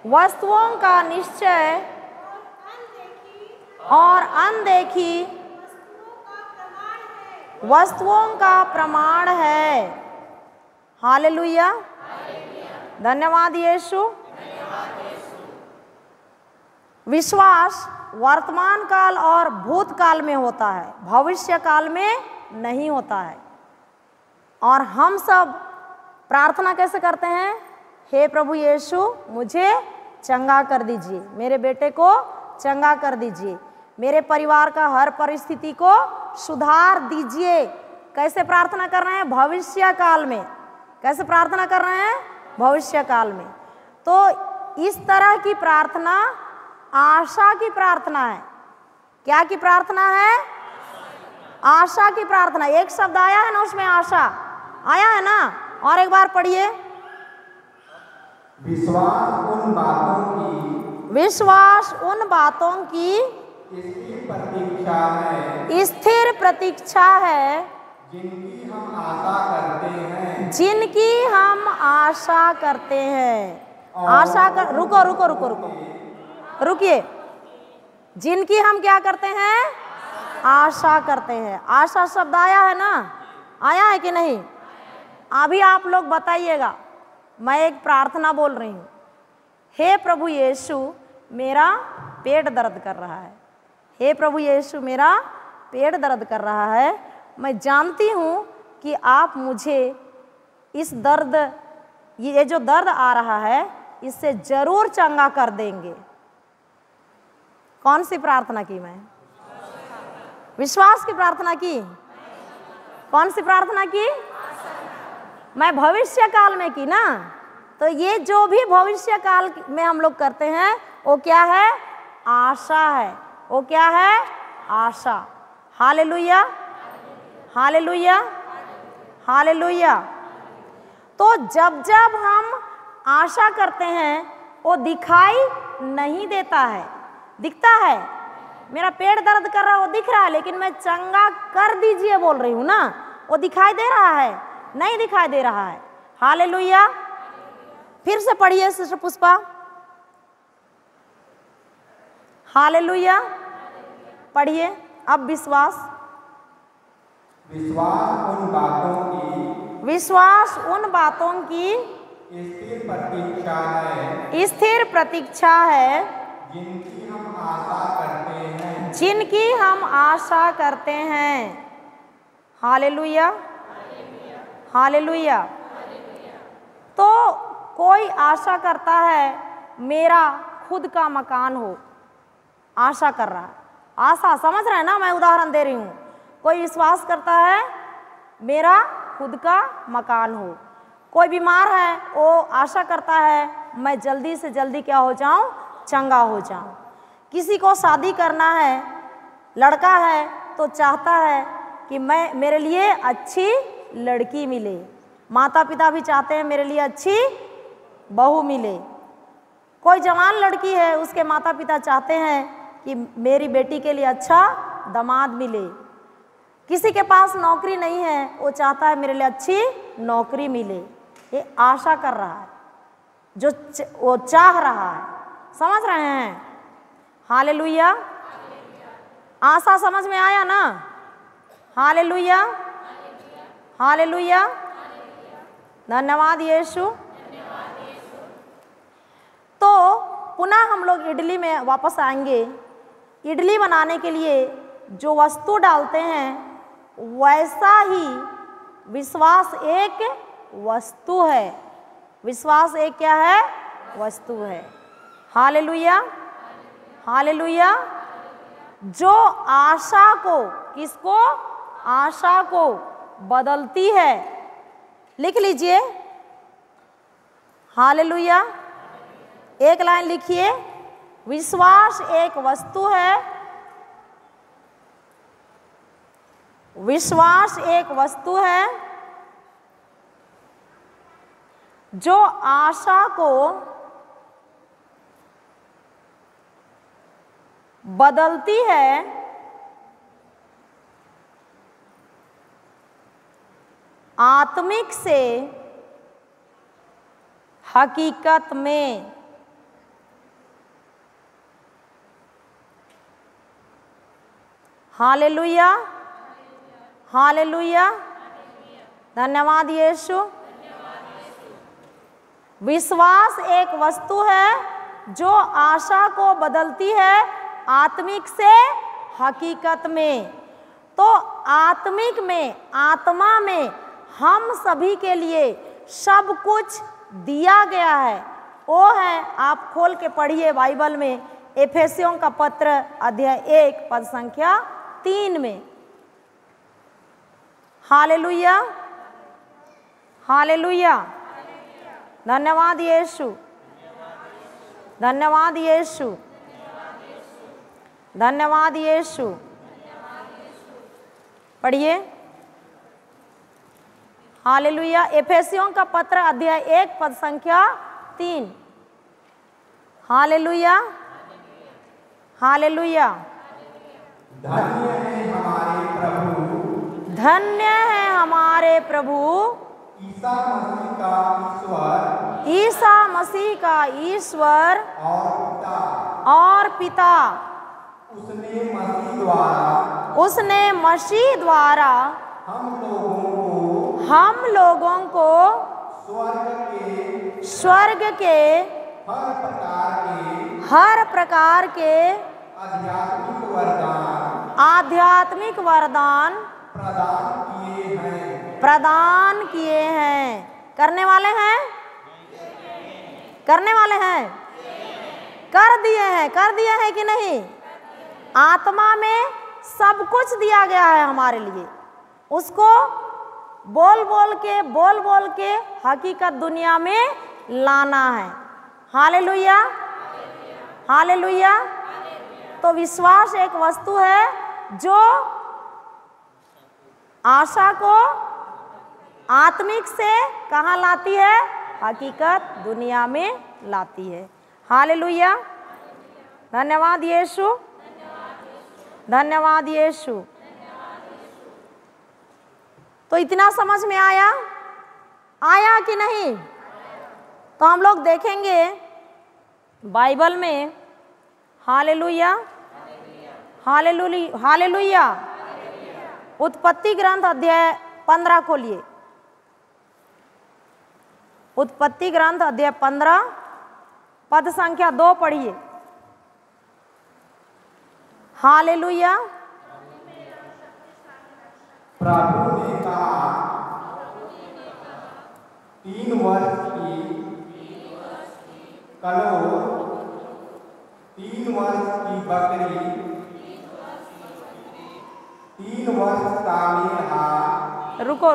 वस्तुओं का निश्चय और अनदेखी वस्तुओं का प्रमाण है। हालेलुया, धन्यवाद यीशु। विश्वास वर्तमान काल और भूतकाल में होता है, भविष्य काल में नहीं होता है। और हम सब प्रार्थना कैसे करते हैं? हे प्रभु यीशु, मुझे चंगा कर दीजिए, मेरे बेटे को चंगा कर दीजिए, मेरे परिवार का हर परिस्थिति को सुधार दीजिए। कैसे प्रार्थना कर रहे हैं? भविष्य काल में। कैसे प्रार्थना कर रहे हैं? भविष्य काल में। तो इस तरह की प्रार्थना आशा की प्रार्थना है। क्या की प्रार्थना है? आशा की प्रार्थना। एक शब्द आया है ना उसमें, आशा आया है ना? और एक बार पढ़िए। विश्वास उन बातों की स्थिर प्रतीक्षा है जिनकी हम आशा करते हैं। आशा कर, रुकिए। जिनकी हम क्या करते हैं? आशा करते हैं। आशा शब्द आया है ना? आया है कि नहीं? अभी आप लोग बताइएगा, मैं एक प्रार्थना बोल रही हूँ, हे प्रभु यीशु मेरा पेट दर्द कर रहा है, हे प्रभु यीशु मेरा पेट दर्द कर रहा है, मैं जानती हूँ कि आप मुझे इस दर्द, ये जो दर्द आ रहा है इससे जरूर चंगा कर देंगे। कौन सी प्रार्थना की मैं? विश्वास की प्रार्थना की। कौन सी प्रार्थना की? मैं भविष्य काल में की ना। तो ये जो भी भविष्य काल में हम लोग करते हैं वो क्या है? आशा है। वो क्या है? आशा। Hallelujah, hallelujah, hallelujah. तो जब जब हम आशा करते हैं वो दिखाई नहीं देता है, दिखता है। मेरा पेट दर्द कर रहा है वो दिख रहा है, लेकिन मैं चंगा कर दीजिए बोल रही हूँ ना, वो दिखाई दे रहा है? नहीं दिखाई दे रहा है। हालेलुया। फिर से पढ़िए सिस्टर पुष्पा। हालेलुया, पढ़िए। अब विश्वास, विश्वास उन बातों की, विश्वास उन बातों की स्थिर प्रतीक्षा है, स्थिर प्रतीक्षा है जिनकी हम आशा करते हैं, जिनकी हम आशा करते हैं। Hallelujah, hallelujah. तो कोई आशा करता है मेरा खुद का मकान हो, आशा कर रहा है। आशा समझ रहे हैं ना, मैं उदाहरण दे रही हूँ। कोई विश्वास करता है मेरा खुद का मकान हो। कोई बीमार है वो आशा करता है मैं जल्दी से जल्दी क्या हो जाऊं? चंगा हो जाऊं। किसी को शादी करना है, लड़का है तो चाहता है कि मैं, मेरे लिए अच्छी लड़की मिले। माता पिता भी चाहते हैं मेरे लिए अच्छी बहू मिले। कोई जवान लड़की है, उसके माता पिता चाहते हैं कि मेरी बेटी के लिए अच्छा दामाद मिले। किसी के पास नौकरी नहीं है, वो चाहता है मेरे लिए अच्छी नौकरी मिले। ये आशा कर रहा है, जो वो चाह रहा है। समझ रहे हैं? हालेलुया। आशा समझ में आया ना? Hallelujah, hallelujah. धन्यवाद यीशु। तो पुनः हम लोग इडली में वापस आएंगे। इडली बनाने के लिए जो वस्तु डालते हैं वैसा ही विश्वास एक वस्तु है। विश्वास एक क्या है? वस्तु है। Hallelujah, hallelujah. जो आशा को, किसको? आशा को बदलती है। लिख लीजिए। हालेलुया। एक लाइन लिखिए। विश्वास एक वस्तु है, विश्वास एक वस्तु है जो आशा को बदलती है आत्मिक से हकीकत में। Hallelujah, hallelujah. धन्यवाद यीशु। विश्वास एक वस्तु है जो आशा को बदलती है आत्मिक से हकीकत में। तो आत्मिक में, आत्मा में हम सभी के लिए सब कुछ दिया गया है। वो है, आप खोल के पढ़िए बाइबल में, एफेसियों का पत्र अध्याय 1 पद संख्या 3 में। Hallelujah, hallelujah. धन्यवाद यीशु, धन्यवाद यीशु, धन्यवाद यीशु। पढ़िए। हालेलुया। एफेसियों का पत्र अध्याय 1 पद संख्या 3। Hallelujah, hallelujah. धन्य है हमारे प्रभु, धन्य है हमारे प्रभु ईसा मसीह का ईश्वर, ईसा मसीह का ईश्वर और पिता। और पिता। उसने मसीह द्वारा हम हम लोगों को स्वर्ग के हर प्रकार के आध्यात्मिक वरदान प्रदान किए हैं। करने वाले हैं, करने वाले हैं, कर दिए हैं कि नहीं? आत्मा में सब कुछ दिया गया है हमारे लिए, उसको बोल बोल के हकीकत दुनिया में लाना है। Hallelujah, hallelujah. तो विश्वास एक वस्तु है जो आशा को आत्मिक से कहाँ लाती है? हकीकत दुनिया में लाती है। हालेलुया, धन्यवाद यीशु, धन्यवाद यीशु। तो इतना समझ में आया कि नहीं? तो हम लोग देखेंगे बाइबल में। Hallelujah, hallelujah, hallelujah. उत्पत्ति ग्रंथ अध्याय 15 खोलिए। उत्पत्ति ग्रंथ अध्याय 15 पद संख्या 2 पढ़िए। हालेलुया। प्रभु ने कहा 3 वर्ष की कलो, 3 वर्ष की बकरी, 3 वर्ष का मेढ़ा। रुको।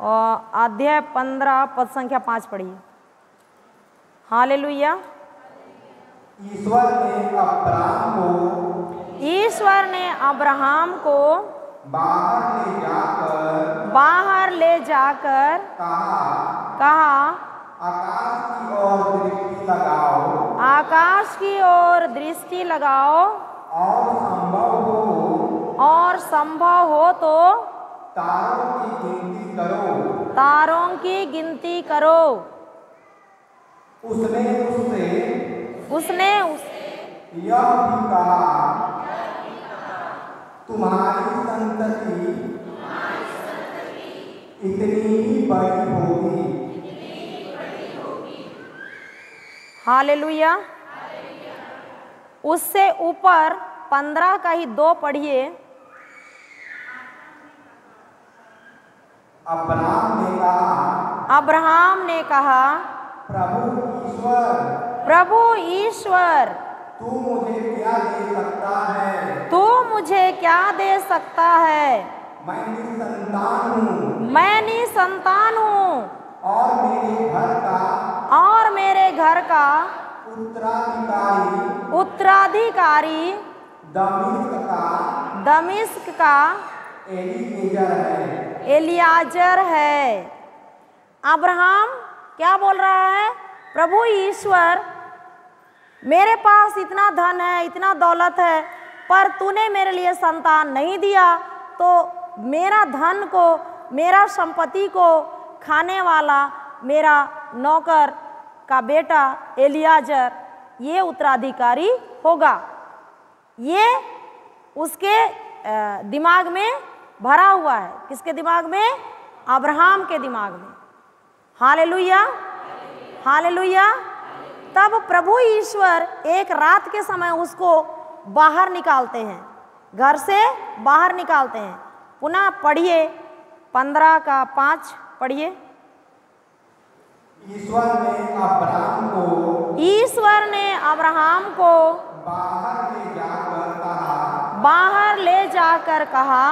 और अध्याय 15 पद संख्या 5 पढ़िए। हालेलुया। ईश्वर ने अब्राहम को बाहर ले जाकर कहा आकाश की ओर दृष्टि लगाओ और संभव हो तो तारों की गिनती करो। उसने यह भी कहा तुम्हारी संतति इतनी ही बड़ी होगी। हालेलुया। उससे ऊपर 15 का ही 2 पढ़िए। अब्राहम ने कहा प्रभु ईश्वर तू मुझे क्या दे सकता है? तू मुझे क्या दे सकता है? मैं निसंतान हूँ और मेरे घर का उत्तराधिकारी दमिश्क का एलियाजर है। अब्राहम क्या बोल रहा है? प्रभु ईश्वर, मेरे पास इतना धन है, इतना दौलत है, पर तूने मेरे लिए संतान नहीं दिया, तो मेरा धन को, मेरा संपत्ति को खाने वाला मेरा नौकर का बेटा एलियाजर ये उत्तराधिकारी होगा। ये उसके दिमाग में भरा हुआ है। किसके दिमाग में? अब्राहम के दिमाग में। Hallelujah, hallelujah. तब प्रभु ईश्वर एक रात के समय उसको बाहर निकालते हैं, घर से बाहर निकालते हैं। पुनः पढ़िए 15 का 5 पढ़िए। ईश्वर ने अब्राहम को बाहर ले जाकर कहा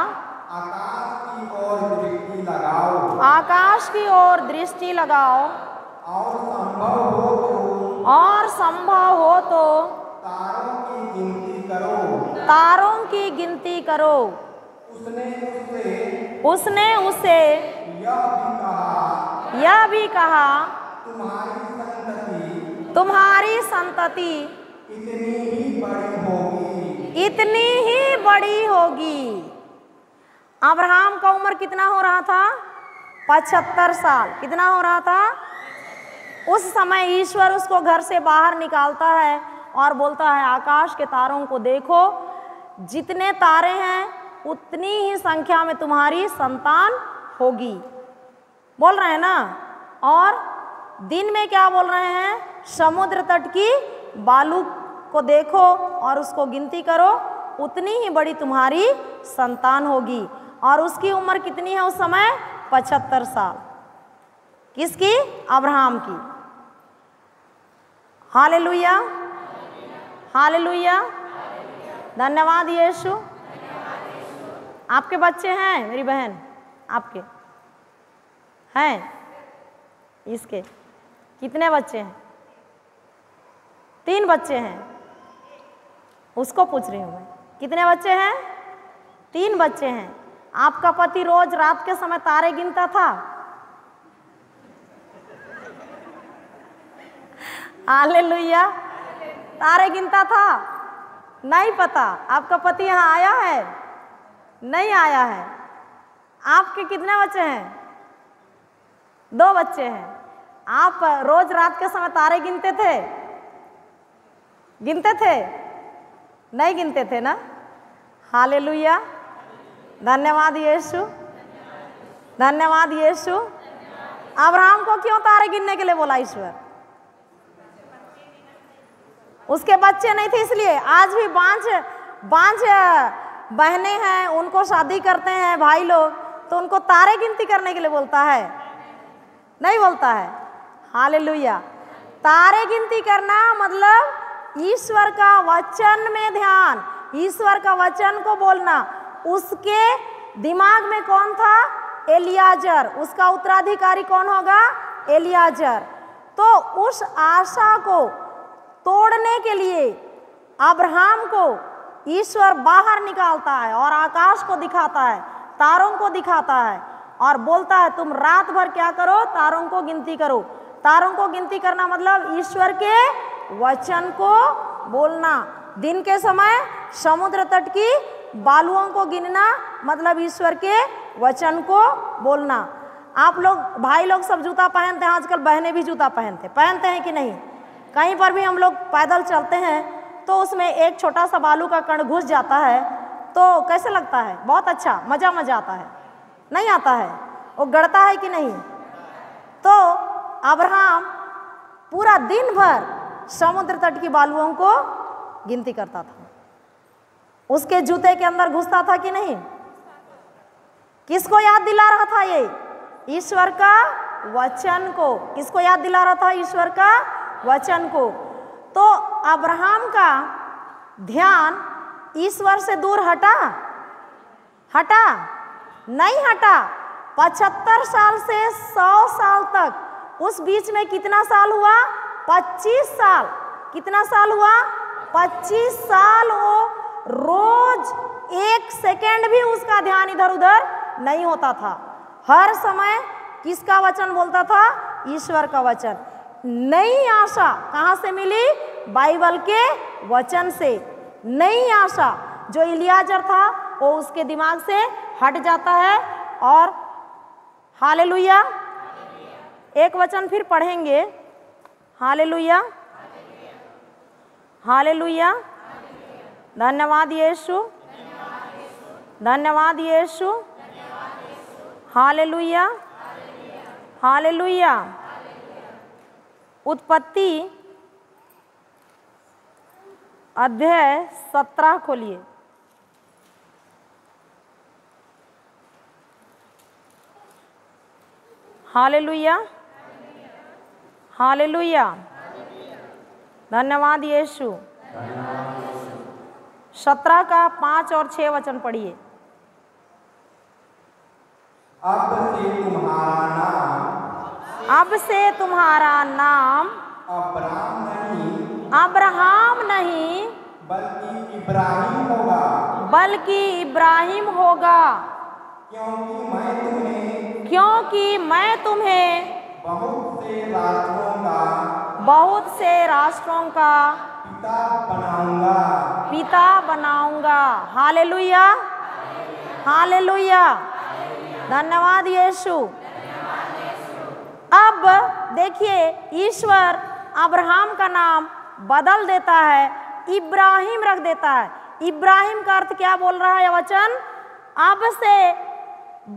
आकाश की ओर दृष्टि लगाओ और संभव हो तो तारों की गिनती करो। उसने उसे यह भी कहा तुम्हारी संतति इतनी ही बड़ी होगी। अब्राहम का उम्र कितना हो रहा था? 75 साल। कितना हो रहा था? उस समय ईश्वर उसको घर से बाहर निकालता है और बोलता है आकाश के तारों को देखो, जितने तारे हैं उतनी ही संख्या में तुम्हारी संतान होगी। बोल रहे हैं ना। और दिन में क्या बोल रहे हैं? समुद्र तट की बालू को देखो और उसको गिनती करो, उतनी ही बड़ी तुम्हारी संतान होगी। और उसकी उम्र कितनी है उस समय? 75 साल। किसकी? अब्राहम की। हालेलुया, हालेलुया, धन्यवाद यीशु। आपके बच्चे हैं मेरी बहन? आपके हैं? इसके कितने बच्चे हैं? 3 बच्चे हैं। उसको पूछ रही हूँ मैं, कितने बच्चे हैं? 3 बच्चे हैं। आपका पति रोज रात के समय तारे गिनता था? हालेलुया, तारे गिनता था? नहीं पता। आपका पति यहाँ आया है? नहीं आया है। आपके कितने बच्चे हैं? 2 बच्चे हैं। आप रोज रात के समय तारे गिनते थे? गिनते थे? नहीं गिनते थे ना। हालेलुया, धन्यवाद यीशु, धन्यवाद यीशु। अब्राहम को क्यों तारे गिनने के लिए बोला ईश्वर? उसके बच्चे नहीं थे इसलिए। आज भी बांझ बहनें हैं, उनको शादी करते हैं भाई लोग, तो उनको तारे गिनती करने के लिए बोलता है? नहीं बोलता है। हालेलुया। तारे गिनती करना मतलब ईश्वर का वचन में ध्यान, ईश्वर का वचन को बोलना। उसके दिमाग में कौन था? एलियाजर। उसका उत्तराधिकारी कौन होगा? एलियाजर। तो उस आशा को तोड़ने के लिए अब्राहम को ईश्वर बाहर निकालता है और आकाश को दिखाता है, तारों को दिखाता है और बोलता है तुम रात भर क्या करो? तारों को गिनती करो। तारों को गिनती करना मतलब ईश्वर के वचन को बोलना। दिन के समय समुद्र तट की बालुओं को गिनना मतलब ईश्वर के वचन को बोलना। आप लोग भाई लोग सब जूता पहनते हैं, आजकल बहनें भी जूता पहनते हैं कि नहीं? कहीं पर भी हम लोग पैदल चलते हैं तो उसमें एक छोटा सा बालू का कण घुस जाता है तो कैसे लगता है? बहुत अच्छा, मज़ा आता है? नहीं आता है? वो गड़ता है कि नहीं? तो अब्राहम पूरा दिन भर समुद्र तट की बालुओं को गिनती करता था। उसके जूते के अंदर घुसता था कि नहीं? किसको याद दिला रहा था ये? ईश्वर का वचन को। किसको याद दिला रहा था? ईश्वर का वचन को। तो अब्राहम का ध्यान ईश्वर से दूर हटा? नहीं हटा। 75 साल से 100 साल तक, उस बीच में कितना साल हुआ? 25 साल। कितना साल हुआ? 25 साल। वो रोज 1 सेकेंड भी उसका ध्यान इधर उधर नहीं होता था। हर समय किसका वचन बोलता था? ईश्वर का वचन। नई आशा कहाँ से मिली? बाइबल के वचन से। नई आशा जो इलियाजर था वो उसके दिमाग से हट जाता है। और हालेलुया, एक वचन फिर पढ़ेंगे। हालेलुया, हालेलुया, धन्यवाद यीशु, धन्यवाद यीशु, हालेलुया, हालेलुया। उत्पत्ति अध्याय 17 खोलिए। हालेलुया, हालेलुया, धन्यवाद यीशु। 17 का 5 और 6 वचन पढ़िए। अब से तुम्हारा नाम अब्राहम नहीं बल्कि इब्राहिम होगा, क्योंकि मैं तुम्हें बहुत से राष्ट्रों का पिता बनाऊंगा। हालेलुया, हालेलुया, धन्यवाद यीशु। अब देखिए ईश्वर अब्राहम का नाम बदल देता है, इब्राहिम रख देता है। इब्राहिम का अर्थ क्या बोल रहा है वचन? अब से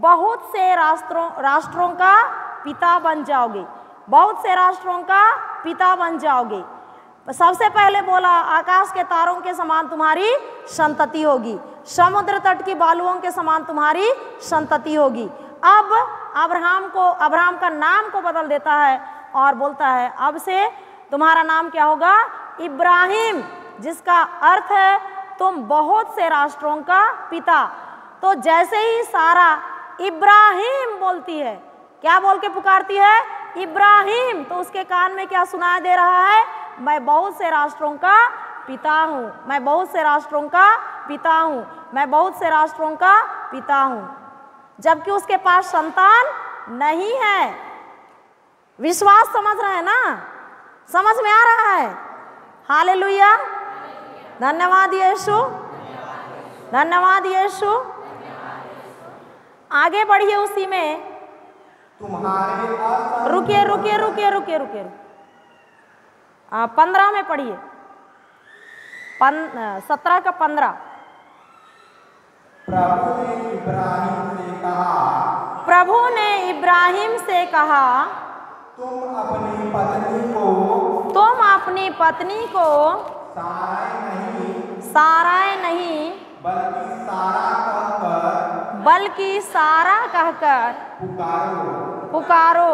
बहुत से राष्ट्रों का पिता बन जाओगे, बहुत से राष्ट्रों का पिता बन जाओगे। सबसे पहले बोला आकाश के तारों के समान तुम्हारी संतति होगी, समुद्र तट की बालुओं के समान तुम्हारी संतति होगी। अब अब्राहम का नाम को बदल देता है और बोलता है अब से तुम्हारा नाम क्या होगा, इब्राहिम, जिसका अर्थ है तुम बहुत से राष्ट्रों का पिता। तो जैसे ही सारा इब्राहिम बोलती है, क्या बोल के पुकारती है, इब्राहिम, तो उसके कान में क्या सुनाई दे रहा है, मैं बहुत से राष्ट्रों का पिता हूँ, मैं बहुत से राष्ट्रों का पिता हूँ, मैं बहुत से राष्ट्रों का पिता हूँ, जबकि उसके पास संतान नहीं है। विश्वास समझ रहे हैं ना, समझ में आ रहा है? हालेलुया, धन्यवाद यीशु, धन्यवाद यीशु। आगे बढ़िए उसी में, रुकिए रुकिए रुकिए रुकिए रुकिए 15 में पढ़िए, 17 का 15। प्रभु ने इब्राहिम से कहा तुम अपनी पत्नी को साराय नहीं बल्कि सारा कहकर पुकारो।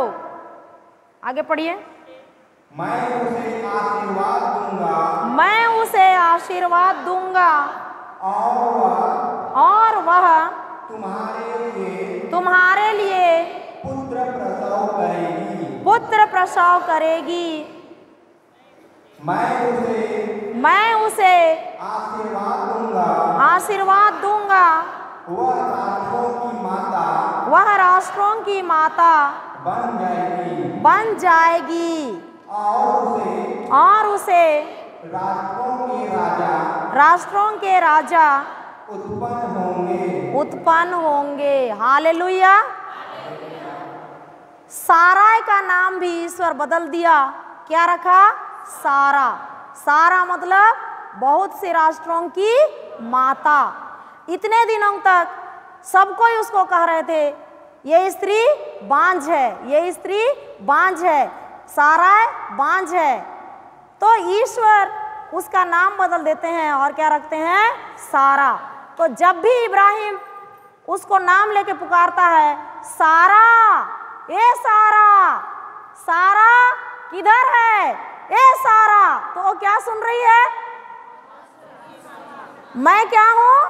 आगे पढ़िए। मैं उसे आशीर्वाद दूंगा और वह तुम्हारे लिए पुत्र प्रसव करेगी। मैं उसे आशीर्वाद दूंगा, वह राष्ट्रों की माता बन जाएगी और उसे राष्ट्रों के राजा उत्पन्न होंगे। हालेलुया। साराय का नाम भी ईश्वर बदल दिया, क्या रखा, सारा। सारा मतलब बहुत से राष्ट्रों की माता। इतने दिनों तक सब कोई उसको कह रहे थे ये स्त्री बांझ है, ये स्त्री बांझ है, साराय बांझ है। तो ईश्वर उसका नाम बदल देते हैं और क्या रखते हैं, सारा। तो जब भी इब्राहिम उसको नाम लेके पुकारता है, सारा, ए सारा, सारा किधर है, ए सारा, तो वो क्या सुन रही है, मैं क्या हूं,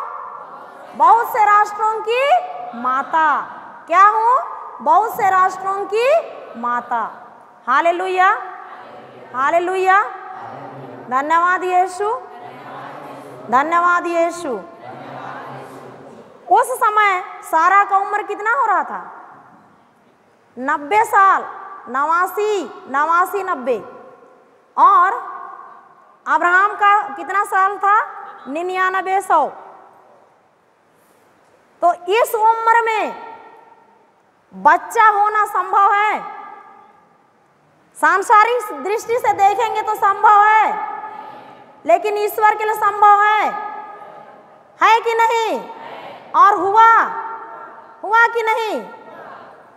बहुत से राष्ट्रों की माता। क्या हूं, बहुत से राष्ट्रों की माता। हालेलुया, हालेलुया, धन्यवाद यीशु, धन्यवाद यीशु। उस समय सारा का उम्र कितना हो रहा था, 90 साल, 89, 90। और अब्राहम का कितना साल था, 99, 100। तो इस उम्र में बच्चा होना संभव है, सांसारिक दृष्टि से देखेंगे तो संभव है, लेकिन ईश्वर के लिए संभव है कि नहीं? और हुआ कि नहीं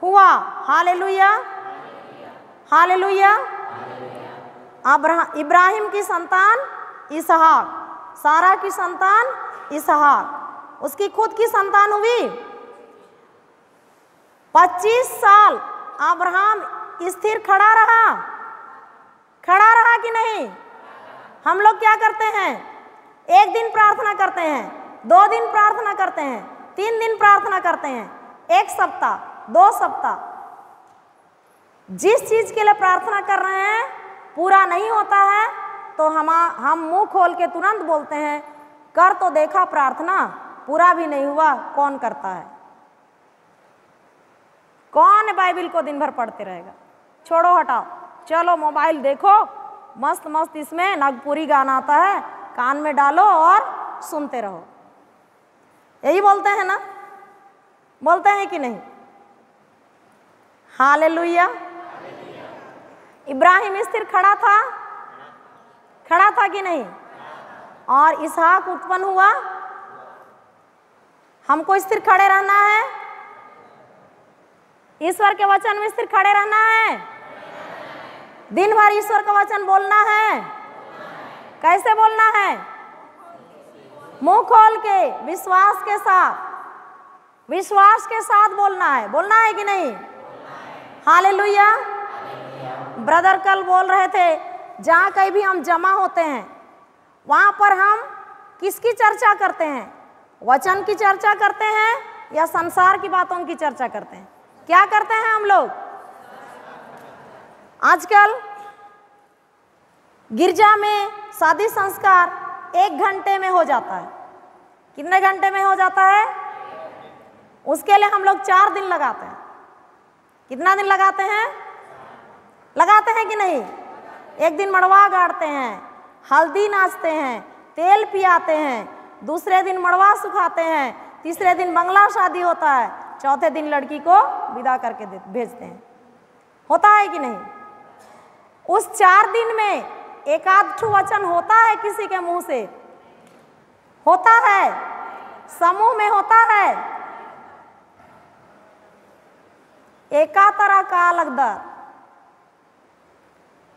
हुआ? Hallelujah, hallelujah. इब्राहिम की संतान इसहाक, सारा की संतान इसहाक, उसकी खुद की संतान हुई। 25 साल अब्राहम स्थिर खड़ा रहा कि नहीं? हम लोग क्या करते हैं, एक दिन प्रार्थना करते हैं, 2 दिन प्रार्थना करते हैं, 3 दिन प्रार्थना करते हैं, 1 सप्ताह, 2 सप्ताह। जिस चीज के लिए प्रार्थना कर रहे हैं पूरा नहीं होता है तो हम मुंह खोल के तुरंत बोलते हैं, कर तो देखा प्रार्थना, पूरा भी नहीं हुआ, कौन करता है? कौन बाइबिल को दिन भर पढ़ते रहेगा? छोड़ो, हटाओ, चलो मोबाइल देखो, मस्त मस्त इसमें नागपुरी गाना आता है, कान में डालो और सुनते रहो। यही बोलते हैं ना, बोलते हैं कि नहीं? हालेलुया। इब्राहिम स्थिर खड़ा था कि नहीं? और इसहाक उत्पन्न हुआ। हमको स्थिर खड़े रहना है, ईश्वर के वचन में स्थिर खड़े रहना है, दिन भर ईश्वर का वचन बोलना है। कैसे बोलना है? मुंह खोल के, विश्वास के साथ, विश्वास के साथ बोलना है कि नहीं? हालेलुया। ब्रदर कल बोल रहे थे, जहाँ कहीं भी हम जमा होते हैं वहाँ पर हम किसकी चर्चा करते हैं? वचन की चर्चा करते हैं या संसार की बातों की चर्चा करते हैं? क्या करते हैं हम लोग? आजकल गिरजा में शादी संस्कार 1 घंटे में हो जाता है। कितने घंटे में हो जाता है? उसके लिए हम लोग 4 दिन लगाते हैं। कितना दिन लगाते हैं? लगाते हैं कि नहीं? एक दिन मड़वा गाड़ते हैं, हल्दी नाचते हैं, तेल पियाते हैं, दूसरे दिन मड़वा सुखाते हैं, तीसरे दिन बंगला शादी होता है, चौथे दिन लड़की को विदा करके भेजते हैं। होता है कि नहीं? उस 4 दिन में एक आध ठो वचन होता है किसी के मुंह से? होता है? समूह में होता है? एका तरह का अलग दर।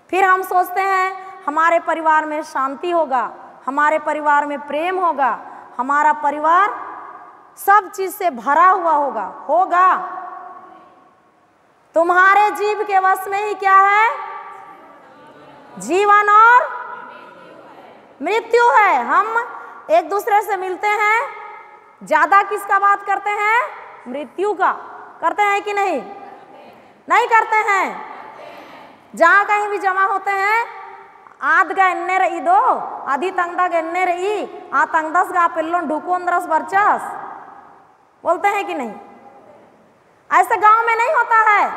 फिर हम सोचते हैं हमारे परिवार में शांति होगा, हमारे परिवार में प्रेम होगा, हमारा परिवार सब चीज से भरा हुआ होगा। तुम्हारे जीव के वश में ही क्या है? जीवन और मृत्यु है। हम एक दूसरे से मिलते हैं, ज्यादा किसका बात करते हैं? मृत्यु का। करते हैं कि नहीं? नहीं करते हैं। जहाँ कहीं भी जमा होते हैं, आदगा एन्नेर इदो आदि तंगदा एन्नेर ई आ तंगदस गा पिल्लोन ढुकोंद्रस बरचस, बोलते हैं कि नहीं? ऐसे गांव में नहीं होता है।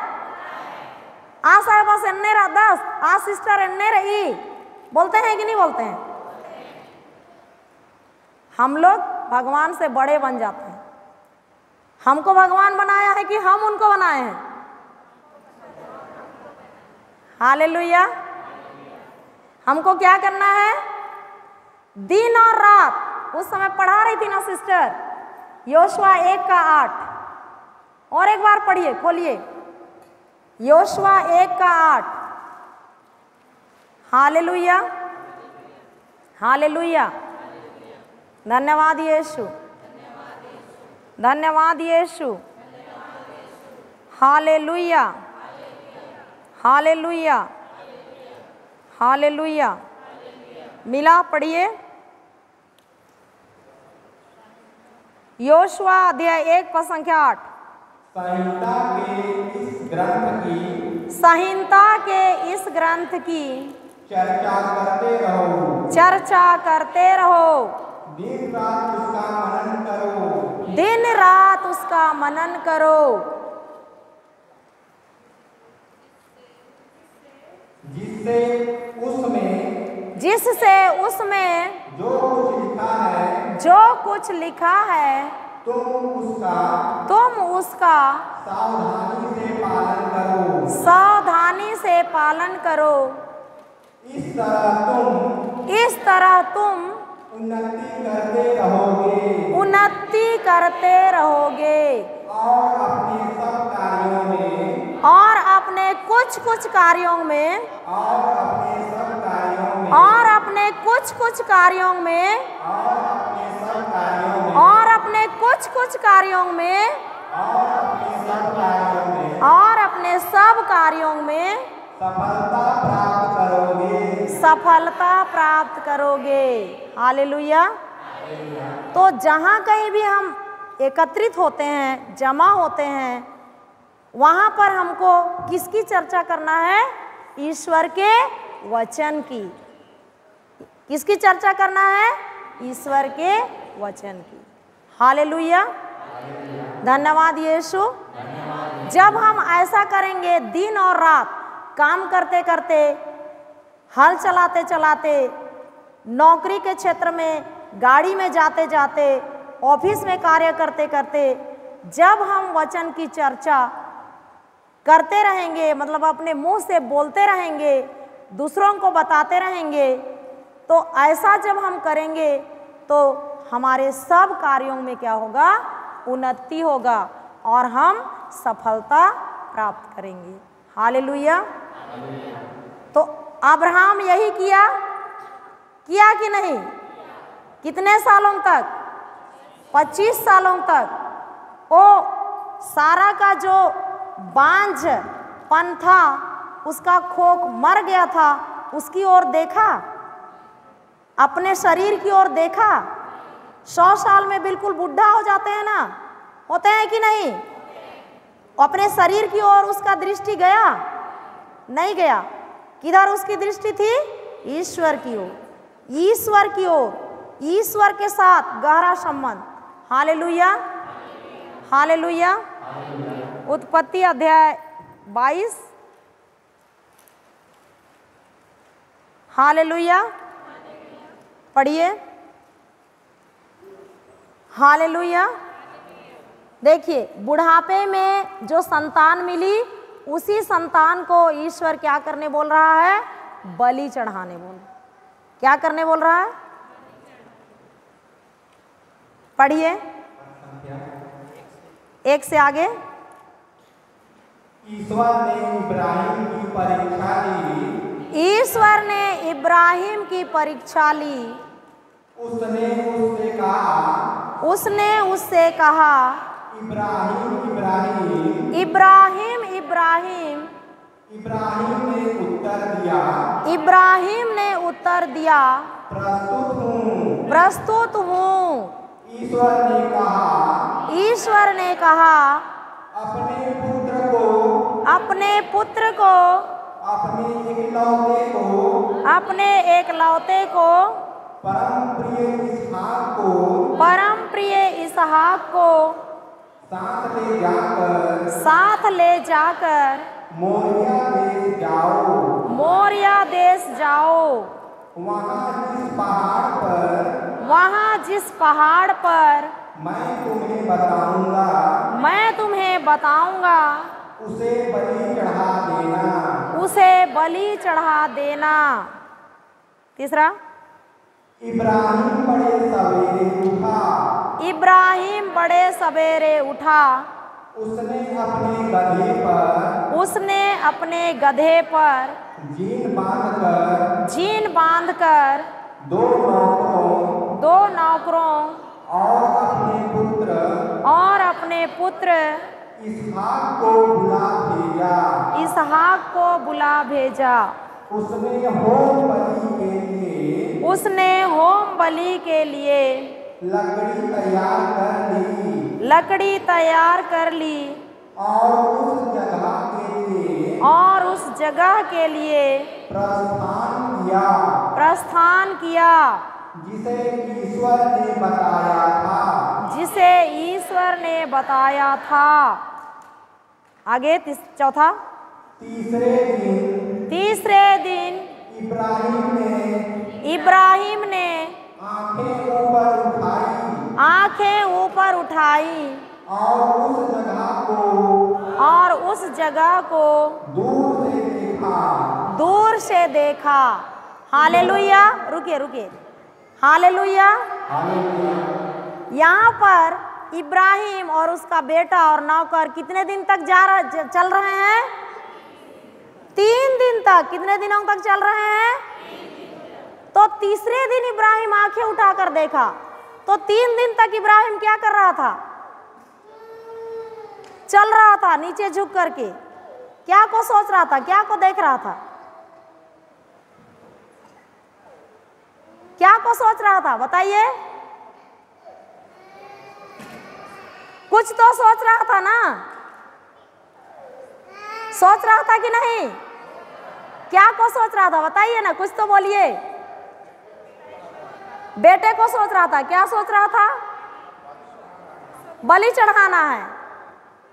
आ साहब बस एन्नेर दस, आ सिस्टर एन्नेर ई, बोलते हैं कि नहीं बोलते हैं? हम लोग भगवान से बड़े बन जाते हैं। हमको भगवान बनाया है कि हम उनको बनाए हैं? हालेलुया। हमको क्या करना है? दिन और रात। उस समय पढ़ा रही थी ना सिस्टर, योशुआ 1:8। और एक बार पढ़िए, खोलिए योशुआ 1:8। Hallelujah, hallelujah. धन्यवाद यीशु, धन्यवाद यीशु। Hallelujah, hallelujah, hallelujah. मिला? पढ़िए योशुआ अध्याय 1 पद संख्या 8। संहिता के इस ग्रंथ की, संहिता के इस ग्रंथ की चर्चा करते रहो, चर्चा करते रहो, दिन रात उसका मनन करो, दिन रात उसका मनन करो, जिससे उसमें जो कुछ लिखा है तुम उसका सावधानी से पालन करो। इस तरह तुम उन्नति करते रहोगे और अपने कुछ कार्यों में और अपने कुछ कार्यों में और अपने कुछ कार्यों में और अपने सब कार्यों में सफलता प्राप्त करोगे। हालेलुया। तो जहाँ कहीं भी हम एकत्रित होते हैं, जमा होते हैं, वहाँ पर हमको किसकी चर्चा करना है? ईश्वर के वचन की। किसकी चर्चा करना है? ईश्वर के वचन की। हालेलुया, धन्यवाद यीशु। जब हम ऐसा करेंगे, दिन और रात काम करते करते, हल चलाते चलाते, नौकरी के क्षेत्र में, गाड़ी में जाते जाते, ऑफिस में कार्य करते करते, जब हम वचन की चर्चा करते रहेंगे, मतलब अपने मुंह से बोलते रहेंगे, दूसरों को बताते रहेंगे, तो ऐसा जब हम करेंगे तो हमारे सब कार्यों में क्या होगा? उन्नति होगा और हम सफलता प्राप्त करेंगे। हालेलुया। तो अब्राहम यही किया कि नहीं? कितने सालों तक? 25 सालों तक वो सारा का जो बांझपन था, उसका खोक मर गया था, उसकी ओर देखा, अपने शरीर की ओर देखा। 100 साल में बिल्कुल बुढ़ा हो जाते हैं ना, होते हैं कि नहीं? अपने शरीर की ओर उसका दृष्टि गया? नहीं गया। किधर उसकी दृष्टि थी? ईश्वर की ओर, ईश्वर की ओर, ईश्वर के साथ गहरा संबंध। Hallelujah, hallelujah. उत्पत्ति अध्याय 22। हालेलुया, पढ़िए। हालेलुया। देखिए, बुढ़ापे में जो संतान मिली, उसी संतान को ईश्वर क्या करने बोल रहा है? बलि चढ़ाने बोल। क्या करने बोल रहा है? पढ़िए 1 से आगे। ईश्वर ने इब्राहिम की परीक्षा ली। ईश्वर ने इब्राहिम की परीक्षा ली। उसने उससे कहा। उसने उससे कहा। इब्राहिम इब्राहिम। इब्राहिम इब्राहिम। इब्राहिम ने उत्तर दिया। इब्राहिम ने उत्तर दिया। प्रस्तुत हूँ। प्रस्तुत हूँ। ईश्वर ने कहा। ईश्वर ने कहा। अपने पुत्र को। अपने पुत्र को। अपने एकलौते को। अपने एकलौते को। परम प्रिय इसहाक को। परम प्रिय इसहाक को। साथ ले जाकर मोरिया देश जाओ। मोरिया देश जाओ। वहाँ जिस पहाड़ पर मैं तुम्हें बताऊंगा उसे बलि चढ़ा देना। तीसरा, इब्राहिम बड़े सवेरे उठा। उसने अपने गधे पर जीन बांधकर दो नौकरों और अपने पुत्र इसहाक को बुला भेजा। उसने होम बलि के लिए लकड़ी तैयार कर ली और उस जगह के लिए प्रस्थान किया जिसे ईश्वर ने बताया था। आगे चौथा। तीसरे दिन इब्राहिम ने आंखें ऊपर उठाई और उस जगह को दूर से देखा। हालेलुया। रुकिए। हालेलुया। यहाँ पर इब्राहिम और उसका बेटा और नौकर कितने दिन तक चल रहे हैं? 3 दिन तक। कितने दिनों तक चल रहे हैं? तो तीसरे दिन इब्राहिम आंखें उठाकर देखा। तो 3 दिन तक इब्राहिम क्या कर रहा था? चल रहा था नीचे झुक करके। क्या को सोच रहा था? क्या को देख रहा था? क्या को सोच रहा था? बताइए। कुछ तो सोच रहा था ना? सोच रहा था कि नहीं? क्या को सोच रहा था? बताइए ना, कुछ तो बोलिए। बेटे को सोच रहा था। क्या सोच रहा था? बलि चढ़ाना है।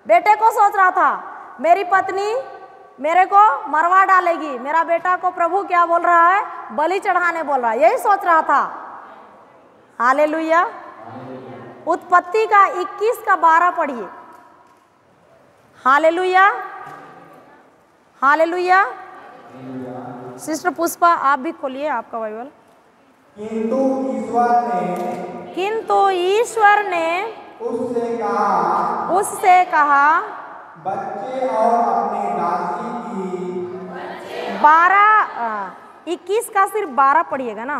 बेटे को सोच रहा था, मेरी पत्नी मेरे को मरवा डालेगी। मेरा बेटा को प्रभु क्या बोल रहा है? बलि चढ़ाने बोल रहा है। यही सोच रहा था। हालेलुया। उत्पत्ति का 21 का 12 पढ़िए। Hallelujah, hallelujah. सिस्टर पुष्पा आप भी खोलिए आपका बाइबल। किंतु ईश्वर ने उससे कहा बच्चे और अपनी दासी की 21 का सिर्फ 12 पढ़िएगा ना।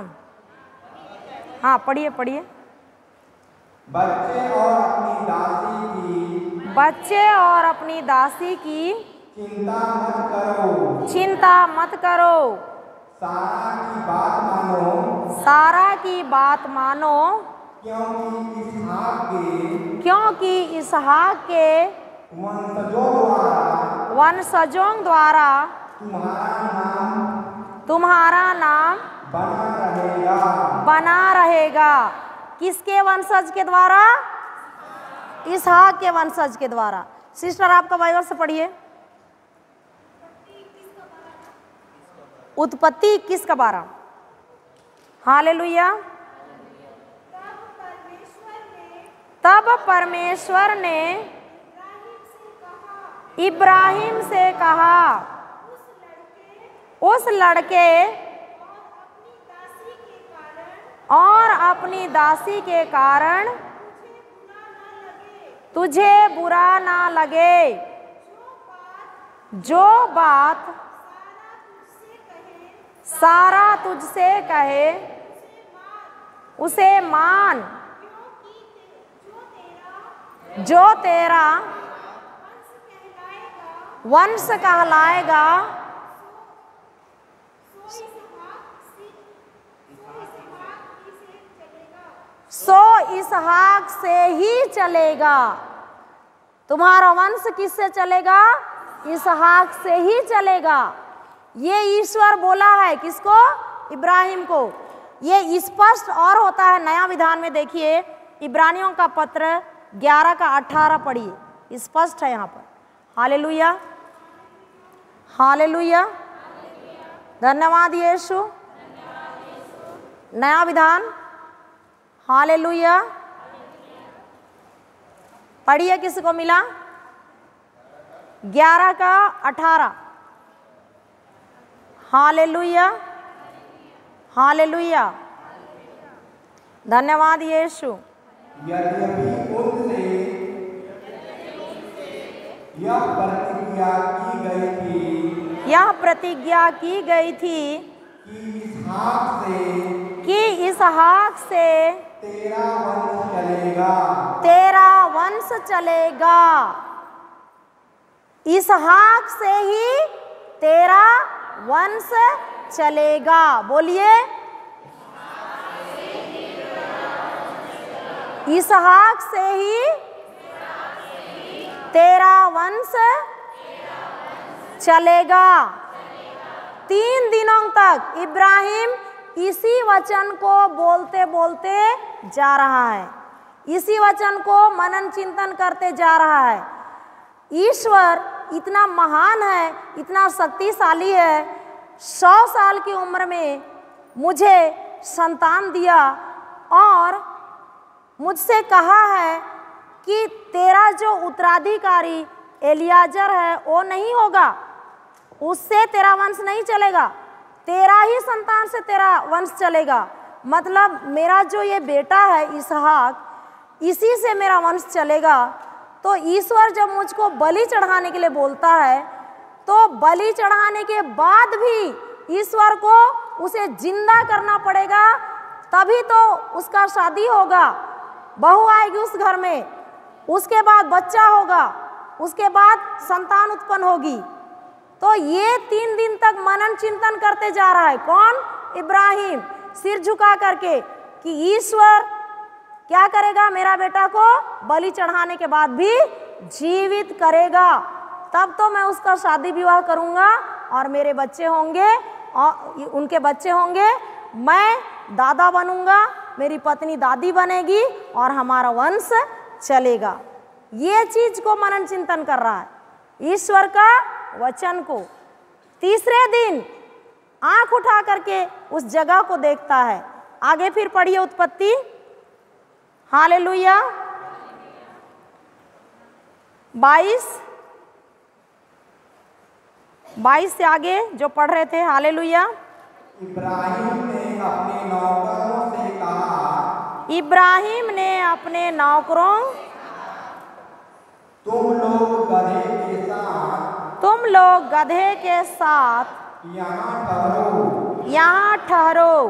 हाँ पढ़िए पढ़िए। बच्चे और अपनी दासी की बच्चे और अपनी दासी की चिंता मत करो, चिंता मत करो, सारा की बात मानो, सारा की बात मानो, क्योंकि इसहाक के वंशजों द्वारा तुम्हारा नाम बना रहेगा। किसके वंशज के द्वारा? इसहाक के वंशज के द्वारा। सिस्टर आपका बाइबल से पढ़िए उत्पत्ति 21 का 12। हालेलुया। तब परमेश्वर ने इब्राहिम से कहा, उस लड़के और अपनी दासी के कारण तुझे बुरा ना लगे। जो बात सारा तुझसे कहे उसे मान। जो तेरा वंश कहलाएगा सो इसहाक से ही चलेगा। तुम्हारा वंश किससे चलेगा? इसहाक से ही चलेगा। ये ईश्वर बोला है किसको? इब्राहिम को। ये स्पष्ट और होता है नया विधान में। देखिए इब्रानियों का पत्र 11 का 18 पढ़िए, स्पष्ट है यहाँ पर। हालेलुया हालेलुया, धन्यवाद यीशु। नया विधान हालेलुया पढ़िए, किसी को मिला? 11 का 18। हालेलुया हालेलुया, धन्यवाद यीशु। यद्यपि उनसे यह प्रतिज्ञा की गई थी कि इसहाक से तेरा वंश चलेगा। इसहाक से ही तेरा वंश चलेगा। बोलिए, इसहाक से ही तेरा वंश चलेगा। 3 दिनों तक इब्राहिम इसी वचन को बोलते बोलते जा रहा है, इसी वचन को मनन चिंतन करते जा रहा है। ईश्वर इतना महान है, इतना शक्तिशाली है। 100 साल की उम्र में मुझे संतान दिया और मुझसे कहा है कि तेरा जो उत्तराधिकारी एलियाजर है वो नहीं होगा, उससे तेरा वंश नहीं चलेगा, तेरा ही संतान से तेरा वंश चलेगा। मतलब मेरा जो ये बेटा है इसहाक, इसी से मेरा वंश चलेगा। तो ईश्वर जब मुझको बलि चढ़ाने के लिए बोलता है तो बलि चढ़ाने के बाद भी ईश्वर को उसे जिंदा करना पड़ेगा, तभी तो उसका शादी होगा, बहू आएगी उस घर में, उसके बाद बच्चा होगा, उसके बाद संतान उत्पन्न होगी। तो ये 3 दिन तक मनन चिंतन करते जा रहा है। कौन? इब्राहिम, सिर झुका करके कि ईश्वर क्या करेगा, मेरा बेटा को बलि चढ़ाने के बाद भी जीवित करेगा, तब तो मैं उसका शादी विवाह करूंगा और मेरे बच्चे होंगे और उनके बच्चे होंगे, मैं दादा बनूंगा, मेरी पत्नी दादी बनेगी और हमारा वंश चलेगा। ये चीज को मनन चिंतन कर रहा है ईश्वर का वचन को। तीसरे दिन आंख उठा करके उस जगह को देखता है। आगे फिर पढ़िए उत्पत्ति। हालेलुया 22 से आगे जो पढ़ रहे थे। हालेलुया। इब्राहिम ने अपने नौकरों से कहा, इब्राहिम ने अपने नौकरों तुम लोग गधे के साथ तुम लोग गधे के साथ यहाँ ठहरो, यहाँ ठहरो,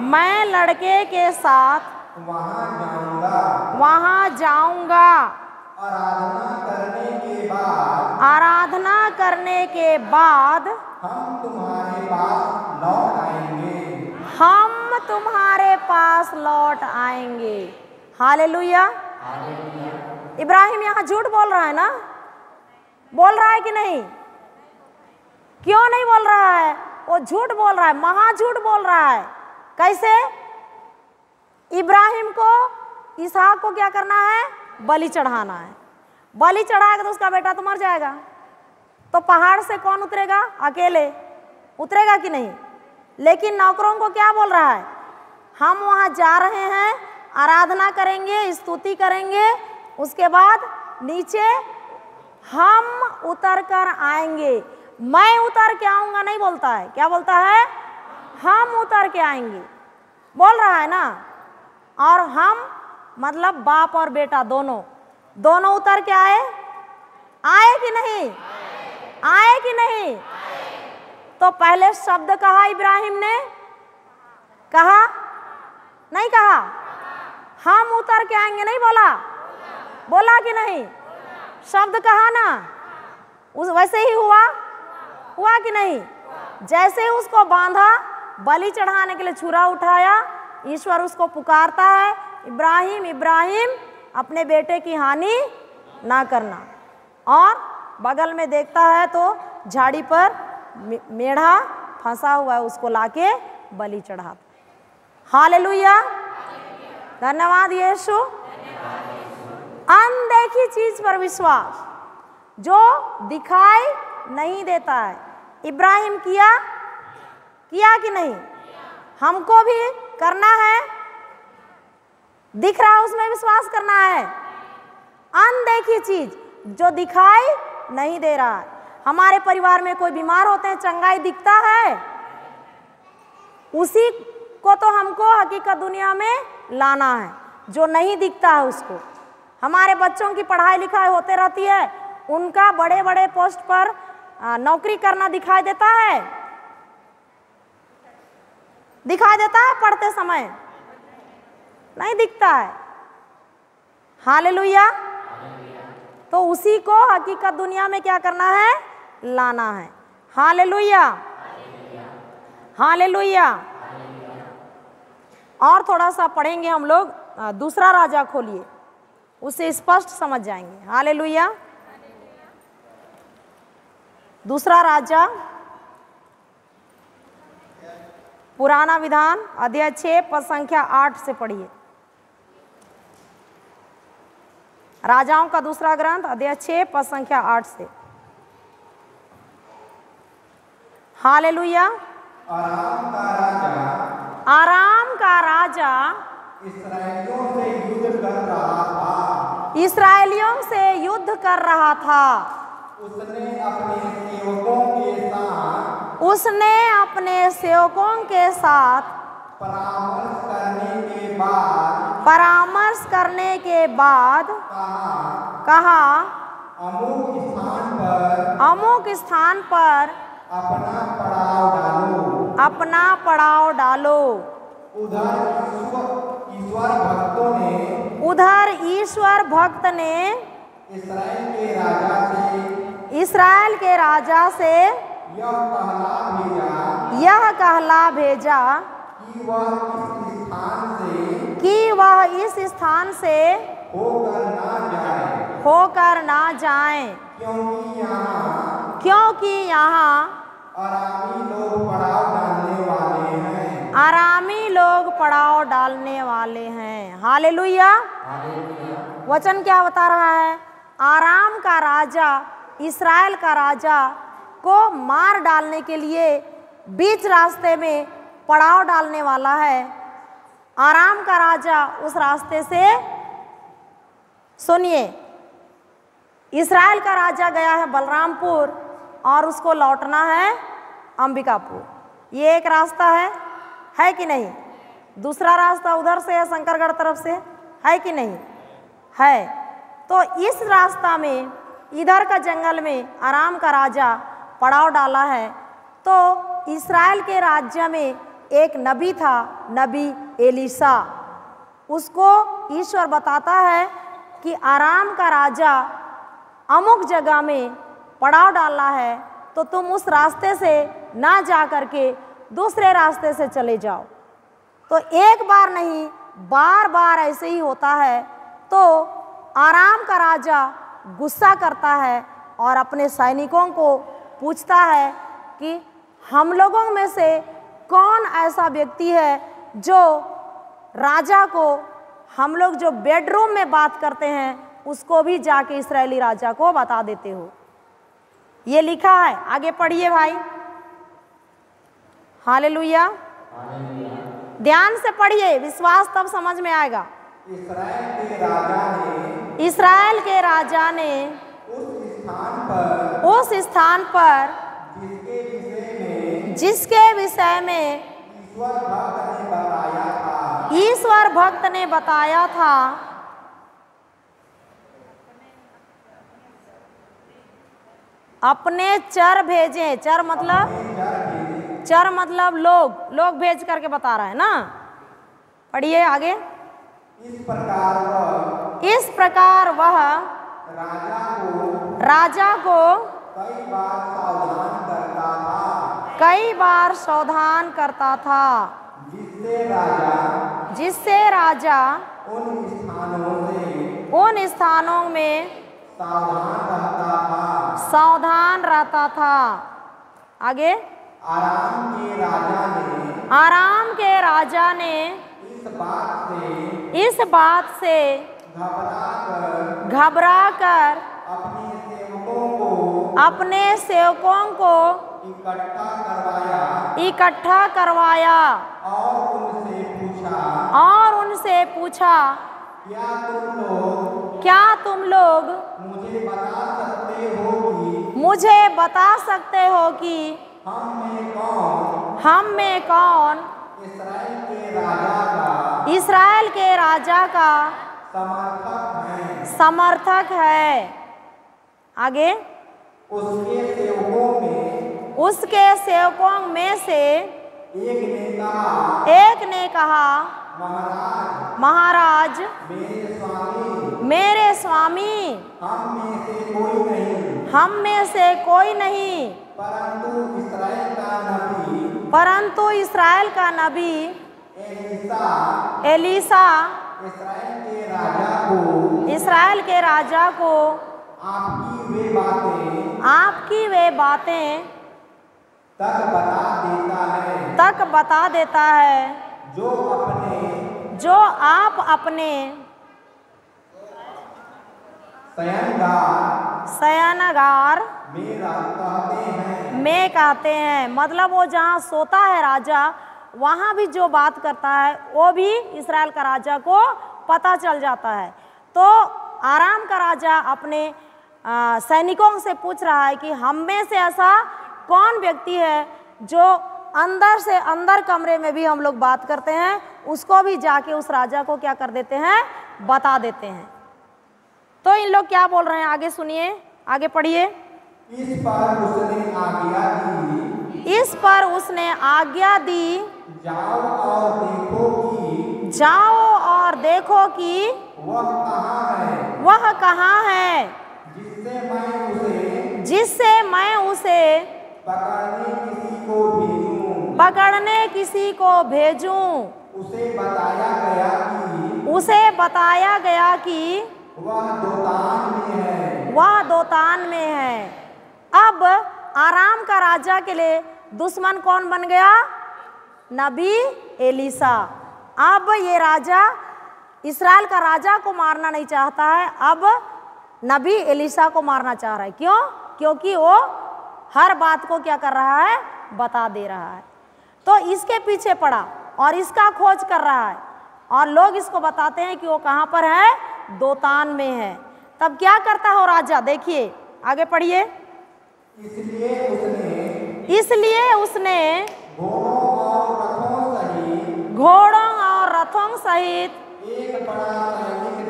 मैं लड़के के साथ वहाँ जाऊंगा। आराधना करने के बाद हम तुम्हारे पास लौट आएंगे। हालेलुया। इब्राहिम यहाँ झूठ बोल रहा है ना? बोल रहा है कि नहीं? क्यों नहीं बोल रहा है? वो झूठ बोल रहा है, महाझूठ बोल रहा है। कैसे? इब्राहिम को, इसहाक को क्या करना है? बलि चढ़ाना है। बलि चढ़ाएगा तो उसका बेटा तो मर जाएगा। तो पहाड़ से कौन उतरेगा? अकेले उतरेगा कि नहीं? लेकिन नौकरों को क्या बोल रहा है? हम वहाँ जा रहे हैं, आराधना करेंगे, स्तुति करेंगे, उसके बाद नीचे हम उतर कर आएंगे। मैं उतर के आऊँगा नहीं बोलता है, क्या बोलता है? हम उतर के आएंगे बोल रहा है ना। और हम मतलब बाप और बेटा दोनों उतर के आए कि नहीं? आए कि नहीं? तो पहले शब्द कहा इब्राहिम ने, कहा नहीं कहा? हम उतर के आएंगे नहीं बोला? बोला कि नहीं? शब्द कहा ना, उस वैसे ही हुआ कि नहीं? जैसे ही उसको बांधा, बलि चढ़ाने के लिए छुरा उठाया, ईश्वर उसको पुकारता है, इब्राहिम इब्राहिम अपने बेटे की हानि ना करना। और बगल में देखता है तो झाड़ी पर मेढ़ा फंसा हुआ है, उसको लाके बलि चढ़ाता। हालेलुया, धन्यवाद यीशु। अनदेखी चीज पर विश्वास जो दिखाई नहीं देता है, इब्राहिम किया कि नहीं? हमको भी करना है। दिख रहा है उसमें विश्वास करना है। अनदेखी चीज जो दिखाई नहीं दे रहा है। हमारे परिवार में कोई बीमार होते हैं, चंगाई दिखता है, उसी को तो हमको हकीकत दुनिया में लाना है, जो नहीं दिखता है उसको। हमारे बच्चों की पढ़ाई लिखाई होते रहती है, उनका बड़े बड़े पोस्ट पर नौकरी करना दिखाई देता है, दिखाई देता है पढ़ते समय? नहीं दिखता है। हालेलुया। तो उसी को हकीकत दुनिया में क्या करना है? लाना है। Hallelujah, hallelujah. और थोड़ा सा पढ़ेंगे हम लोग, दूसरा राजा खोलिए, उससे स्पष्ट समझ जाएंगे। हालेलुया। दूसरा राजा, पुराना विधान अध्याय 6 पद संख्या 8 से पढ़िए। राजाओं का दूसरा ग्रंथ अध्याय 6 पद संख्या 8 से। हालेलुया। आराम का राजा इसराइलियों से युद्ध कर रहा था। इसराइलियों से युद्ध कर रहा था। उसने अपने सेवकों के साथ परामर्श करने के बाद कहा, अमुक स्थान पर अपना पड़ाव डालो। उधर ईश्वर भक्त ने इस्राएल के राजा से यह कहला भेजा कि वह इस स्थान से होकर ना जाए, क्योंकि यहाँ आरामी लोग पड़ाव डालने वाले हैं। हालेलुया। वचन क्या बता रहा है? आराम का राजा इस्राएल का राजा को मार डालने के लिए बीच रास्ते में पड़ाव डालने वाला है। आराम का राजा उस रास्ते से, सुनिए, इस्राएल का राजा गया है बलरामपुर और उसको लौटना है अंबिकापुर। ये एक रास्ता है कि नहीं? दूसरा रास्ता उधर से है शंकरगढ़ तरफ से, है कि नहीं? है। तो इस रास्ता में इधर का जंगल में आराम का राजा पड़ाव डाला है। तो इस्राएल के राज्य में एक नबी था, नबी एलीशा। उसको ईश्वर बताता है कि आराम का राजा अमुक जगह में पड़ाव डाला है, तो तुम उस रास्ते से ना जा करके दूसरे रास्ते से चले जाओ। तो एक बार नहीं, बार बार ऐसे ही होता है। तो आराम का राजा गुस्सा करता है और अपने सैनिकों को पूछता है कि हम लोगों में से कौन ऐसा व्यक्ति है जो राजा को, हम लोग जो बेडरूम में बात करते हैं उसको भी जाके इस्राएली राजा को बता देते हो। ये लिखा है, आगे पढ़िए भाई। हालेलुया, ध्यान से पढ़िए, विश्वास तब समझ में आएगा। इस्राएल के राजा ने उस स्थान पर जिसके विषय में ईश्वर भक्त ने बताया था, अपने चर भेजे। चर मतलब लोग भेज करके बता रहा है ना। पढ़िए आगे। इस प्रकार वह राजा को कई बार सावधान करता था, जिससे राजा उन स्थानों में सावधान रहता था। आगे। आराम के राजा ने इस बात से घबरा कर अपने सेवकों को इकट्ठा करवाया और उनसे पूछा, क्या तुम लोग मुझे बता सकते हो कि हम में कौन इस्राएल के राजा का समर्थक है। आगे। उसके सेवकों में से एक ने कहा, महाराज मेरे स्वामी, हम में से कोई नहीं, परंतु इस्राएल का नबी एलीशा इस्राएल के राजा को आपकी वे बातें तक बता देता है जो आप अपने शयनागार में कहते हैं। मतलब वो जहाँ सोता है राजा, वहाँ भी जो बात करता है वो भी इस्राएल का राजा को पता चल जाता है। तो आराम का राजा अपने सैनिकों से पूछ रहा है कि हम में से ऐसा कौन व्यक्ति है जो अंदर से अंदर कमरे में भी हम लोग बात करते हैं, उसको भी जाके उस राजा को क्या कर देते हैं, बता देते हैं। तो इन लोग क्या बोल रहे हैं, आगे सुनिए, आगे पढ़िए। इस पर उसने आज्ञा दी, जाओ और देखो कि वह कहाँ है, जिससे मैं उसे पकड़ने किसी को भेजूं। उसे बताया गया कि वह दोतान में है। अब आराम का राजा के लिए दुश्मन कौन बन गया, नबी एलीशा। अब ये राजा इस्राएल का राजा को मारना नहीं चाहता है, अब नबी एलीशा को मारना चाह रहा है। क्यों? क्योंकि वो हर बात को क्या कर रहा है, बता दे रहा है। तो इसके पीछे पड़ा और इसका खोज कर रहा है, और लोग इसको बताते हैं कि वो कहाँ पर है, दोतान में है। तब क्या करता है वो राजा, देखिए आगे पढ़िए। इसलिए उसने घोड़ों और रथों सहित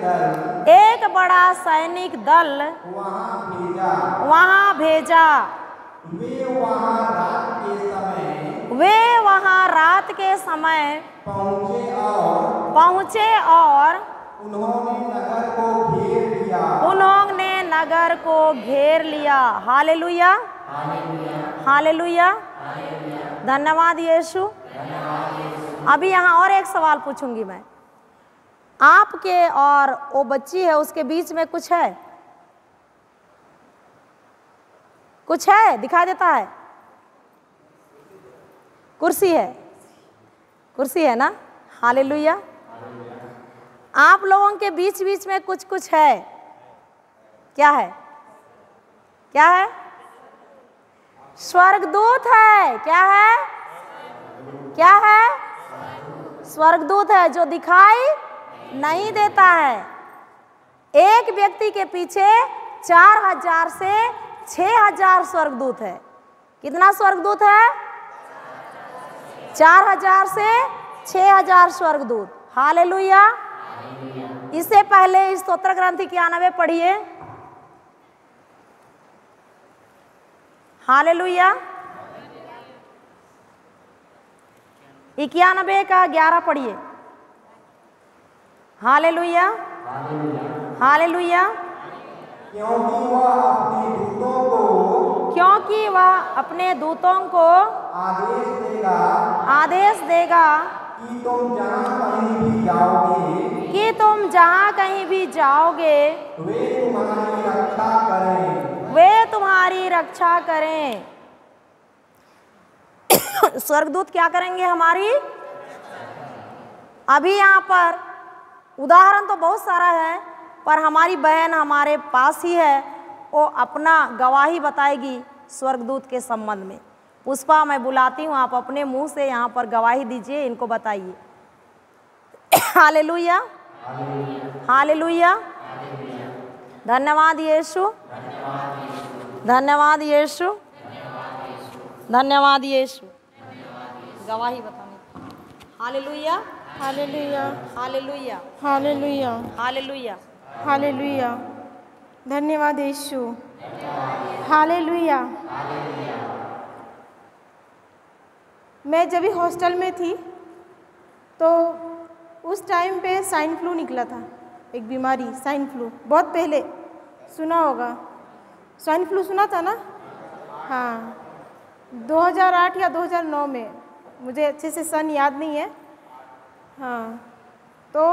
एक बड़ा सैनिक दल वहाँ भेजा। वे वहाँ रात के समय पहुँचे और उन्होंने नगर को घेर लिया। हालेलुया, हालेलुया, धन्यवाद यीशु। अभी यहाँ और एक सवाल पूछूंगी मैं, आपके और वो बच्ची है उसके बीच में कुछ है? कुछ है? दिखाई देता है? कुर्सी है, कुर्सी है ना? हालेलुया। आप लोगों के बीच बीच में कुछ कुछ है। क्या है? क्या है? स्वर्गदूत है। क्या है? क्या है? स्वर्गदूत है जो दिखाई नहीं देता है। एक व्यक्ति के पीछे 4000 से 6000 स्वर्गदूत है। कितना स्वर्गदूत है? 4000 से 6000 स्वर्गदूत। हालेलुया। इससे पहले इस स्तोत्र ग्रंथ 91 पढ़िए। हालेलुया। 91 का 11 पढ़िए। Hallelujah, hallelujah. क्योंकि वह अपने दूतों को आदेश देगा कि तुम जहाँ कहीं भी जाओगे वे तुम्हारी रक्षा करें। स्वर्गदूत क्या करेंगे? हमारी। अभी यहाँ पर उदाहरण तो बहुत सारा है, पर हमारी बहन हमारे पास ही है, वो अपना गवाही बताएगी स्वर्गदूत के संबंध में। पुष्पा, मैं बुलाती हूँ, आप अपने मुंह से यहाँ पर गवाही दीजिए, इनको बताइए। हालेलुया, हालेलुया, धन्यवाद यीशु, धन्यवाद यीशु, धन्यवाद यीशु। गवाही बताने। Hallelujah, hallelujah, hallelujah, hallelujah, hallelujah, hallelujah. धन्यवाद यीशु। हालेलुया। मैं जब भी हॉस्टल में थी तो उस टाइम पे स्वाइन फ्लू निकला था, एक बीमारी, स्वाइन फ्लू। बहुत पहले सुना होगा, स्वाइन फ्लू सुना था ना? हाँ, 2008 या 2009 में, मुझे अच्छे से सन याद नहीं है। हाँ, तो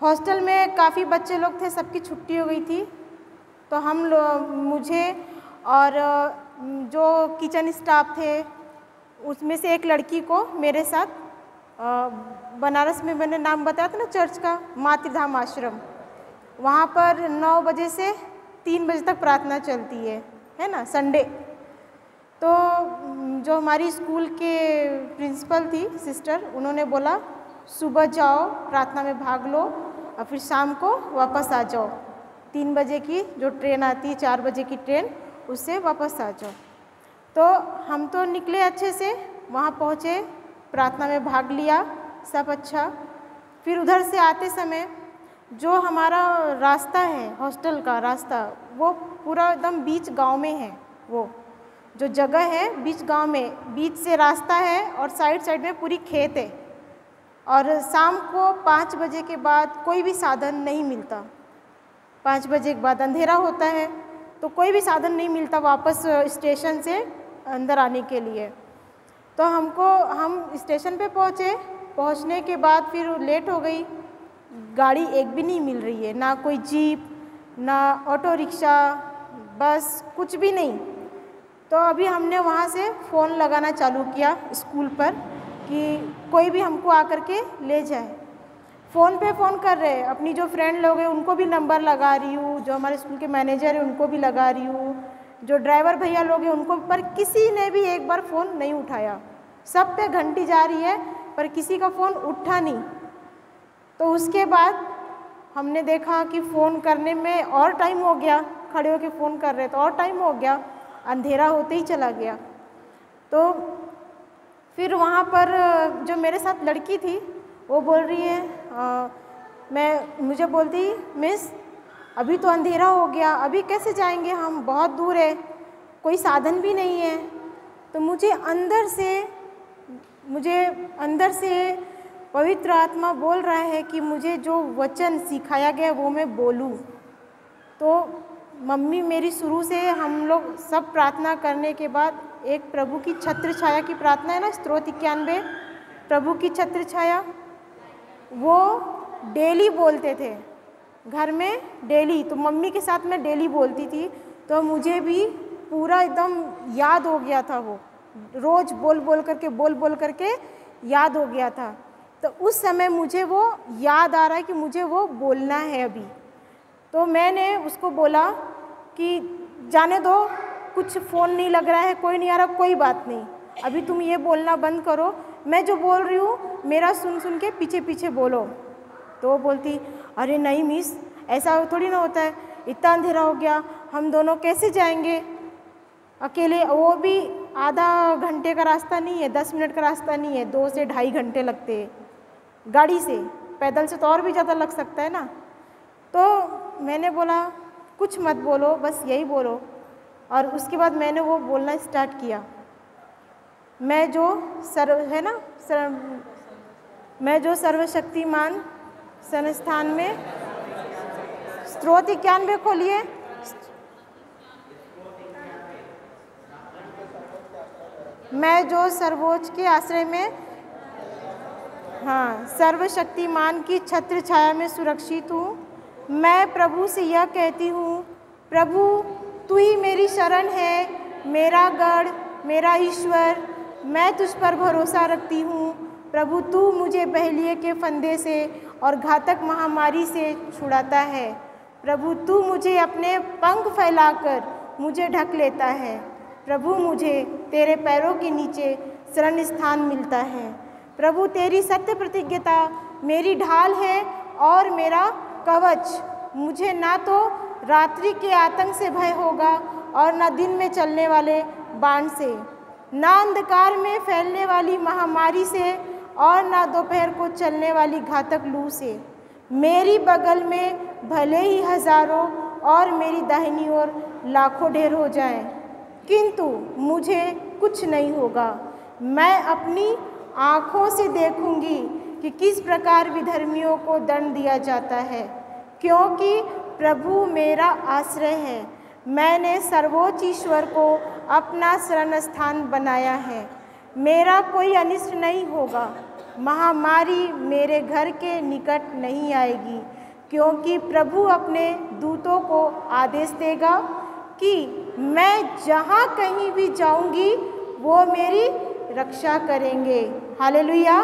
हॉस्टल में काफ़ी बच्चे लोग थे, सबकी छुट्टी हो गई थी, तो हम लोग, मुझे और जो किचन स्टाफ थे उसमें से एक लड़की को मेरे साथ बनारस में, मैंने नाम बताया था ना चर्च का, मातृधाम आश्रम, वहाँ पर 9 बजे से 3 बजे तक प्रार्थना चलती है ना, संडे। तो जो हमारी स्कूल के प्रिंसिपल थी सिस्टर, उन्होंने बोला सुबह जाओ प्रार्थना में भाग लो और फिर शाम को वापस आ जाओ। 3 बजे की जो ट्रेन आती है, 4 बजे की ट्रेन, उससे वापस आ जाओ। तो हम तो निकले अच्छे से, वहाँ पहुँचे, प्रार्थना में भाग लिया, सब अच्छा। फिर उधर से आते समय जो हमारा रास्ता है, हॉस्टल का रास्ता, वो पूरा एकदम बीच गांव में है। वो जो जगह है बीच गांव में, बीच से रास्ता है और साइड साइड में पूरी खेत है। और शाम को 5 बजे के बाद कोई भी साधन नहीं मिलता। 5 बजे के बाद अंधेरा होता है, तो कोई भी साधन नहीं मिलता वापस स्टेशन से अंदर आने के लिए। तो हम स्टेशन पे पहुँचे, पहुँचने के बाद फिर लेट हो गई, गाड़ी एक भी नहीं मिल रही है, ना कोई जीप, ना ऑटो रिक्शा, बस कुछ भी नहीं। तो अभी हमने वहाँ से फ़ोन लगाना चालू किया स्कूल पर कि कोई भी हमको आकर के ले जाए। फ़ोन पे फ़ोन कर रहे, अपनी जो फ्रेंड लोग हैं उनको भी नंबर लगा रही हूँ, जो हमारे स्कूल के मैनेजर हैं उनको भी लगा रही हूँ, जो ड्राइवर भैया लोग हैं उनको, पर किसी ने भी एक बार फ़ोन नहीं उठाया। सब पे घंटी जा रही है पर किसी का फ़ोन उठा नहीं। तो उसके बाद हमने देखा कि फ़ोन करने में और टाइम हो गया, खड़े होकर फ़ोन कर रहे तो और टाइम हो गया, अंधेरा होते ही चला गया। तो फिर वहाँ पर जो मेरे साथ लड़की थी वो बोल रही है मुझे बोलती, मिस अभी तो अंधेरा हो गया, अभी कैसे जाएंगे हम, बहुत दूर है, कोई साधन भी नहीं है। तो मुझे अंदर से पवित्र आत्मा बोल रहा है कि मुझे जो वचन सिखाया गया वो मैं बोलूं। तो मम्मी मेरी शुरू से, हम लोग सब प्रार्थना करने के बाद एक प्रभु की छत्र छाया की प्रार्थना है ना, स्तोत्र 91, प्रभु की छत्र छाया, वो डेली बोलते थे घर में, डेली। तो मम्मी के साथ मैं डेली बोलती थी, तो मुझे भी पूरा एकदम याद हो गया था, वो रोज़ बोल बोल करके याद हो गया था। तो उस समय मुझे वो याद आ रहा है कि मुझे वो बोलना है अभी। तो मैंने उसको बोला कि जाने दो, कुछ फ़ोन नहीं लग रहा है, कोई नहीं आ रहा, कोई बात नहीं, अभी तुम ये बोलना बंद करो, मैं जो बोल रही हूँ मेरा सुन के पीछे पीछे बोलो। तो वो बोलती, अरे नहीं मिस, ऐसा थोड़ी ना होता है, इतना अंधेरा हो गया, हम दोनों कैसे जाएंगे अकेले, वो भी आधा घंटे का रास्ता नहीं है, 10 मिनट का रास्ता नहीं है, 2 से ढाई घंटे लगते हैं गाड़ी से, पैदल से तो और भी ज़्यादा लग सकता है ना। तो मैंने बोला कुछ मत बोलो, बस यही बोलो। और उसके बाद मैंने वो बोलना स्टार्ट किया, मैं जो सर्वशक्तिमान संस्थान में, स्तोत्र 91 खोलिए, मैं जो सर्वोच्च के आश्रय में, हाँ, सर्वशक्तिमान की छत्र छाया में सुरक्षित हूँ। मैं प्रभु से यह कहती हूँ, प्रभु तू ही मेरी शरण है, मेरा गढ़, मेरा ईश्वर, मैं तुझ पर भरोसा रखती हूँ। प्रभु तू मुझे बहेलिये के फंदे से और घातक महामारी से छुड़ाता है। प्रभु तू मुझे अपने पंख फैलाकर मुझे ढक लेता है। प्रभु मुझे तेरे पैरों के नीचे शरण स्थान मिलता है। प्रभु तेरी सत्य प्रतिज्ञता मेरी ढाल है और मेरा कवच, मुझे ना तो रात्रि के आतंक से भय होगा और ना दिन में चलने वाले बाण से, ना अंधकार में फैलने वाली महामारी से और ना दोपहर को चलने वाली घातक लू से। मेरी बगल में भले ही हजारों और मेरी दाहिनी ओर लाखों ढेर हो जाएं, किंतु मुझे कुछ नहीं होगा। मैं अपनी आँखों से देखूंगी कि किस प्रकार विधर्मियों को दंड दिया जाता है, क्योंकि प्रभु मेरा आश्रय है। मैंने सर्वोच्च ईश्वर को अपना शरण स्थान बनाया है। मेरा कोई अनिष्ट नहीं होगा, महामारी मेरे घर के निकट नहीं आएगी, क्योंकि प्रभु अपने दूतों को आदेश देगा कि मैं जहाँ कहीं भी जाऊंगी वो मेरी रक्षा करेंगे। हालेलुया।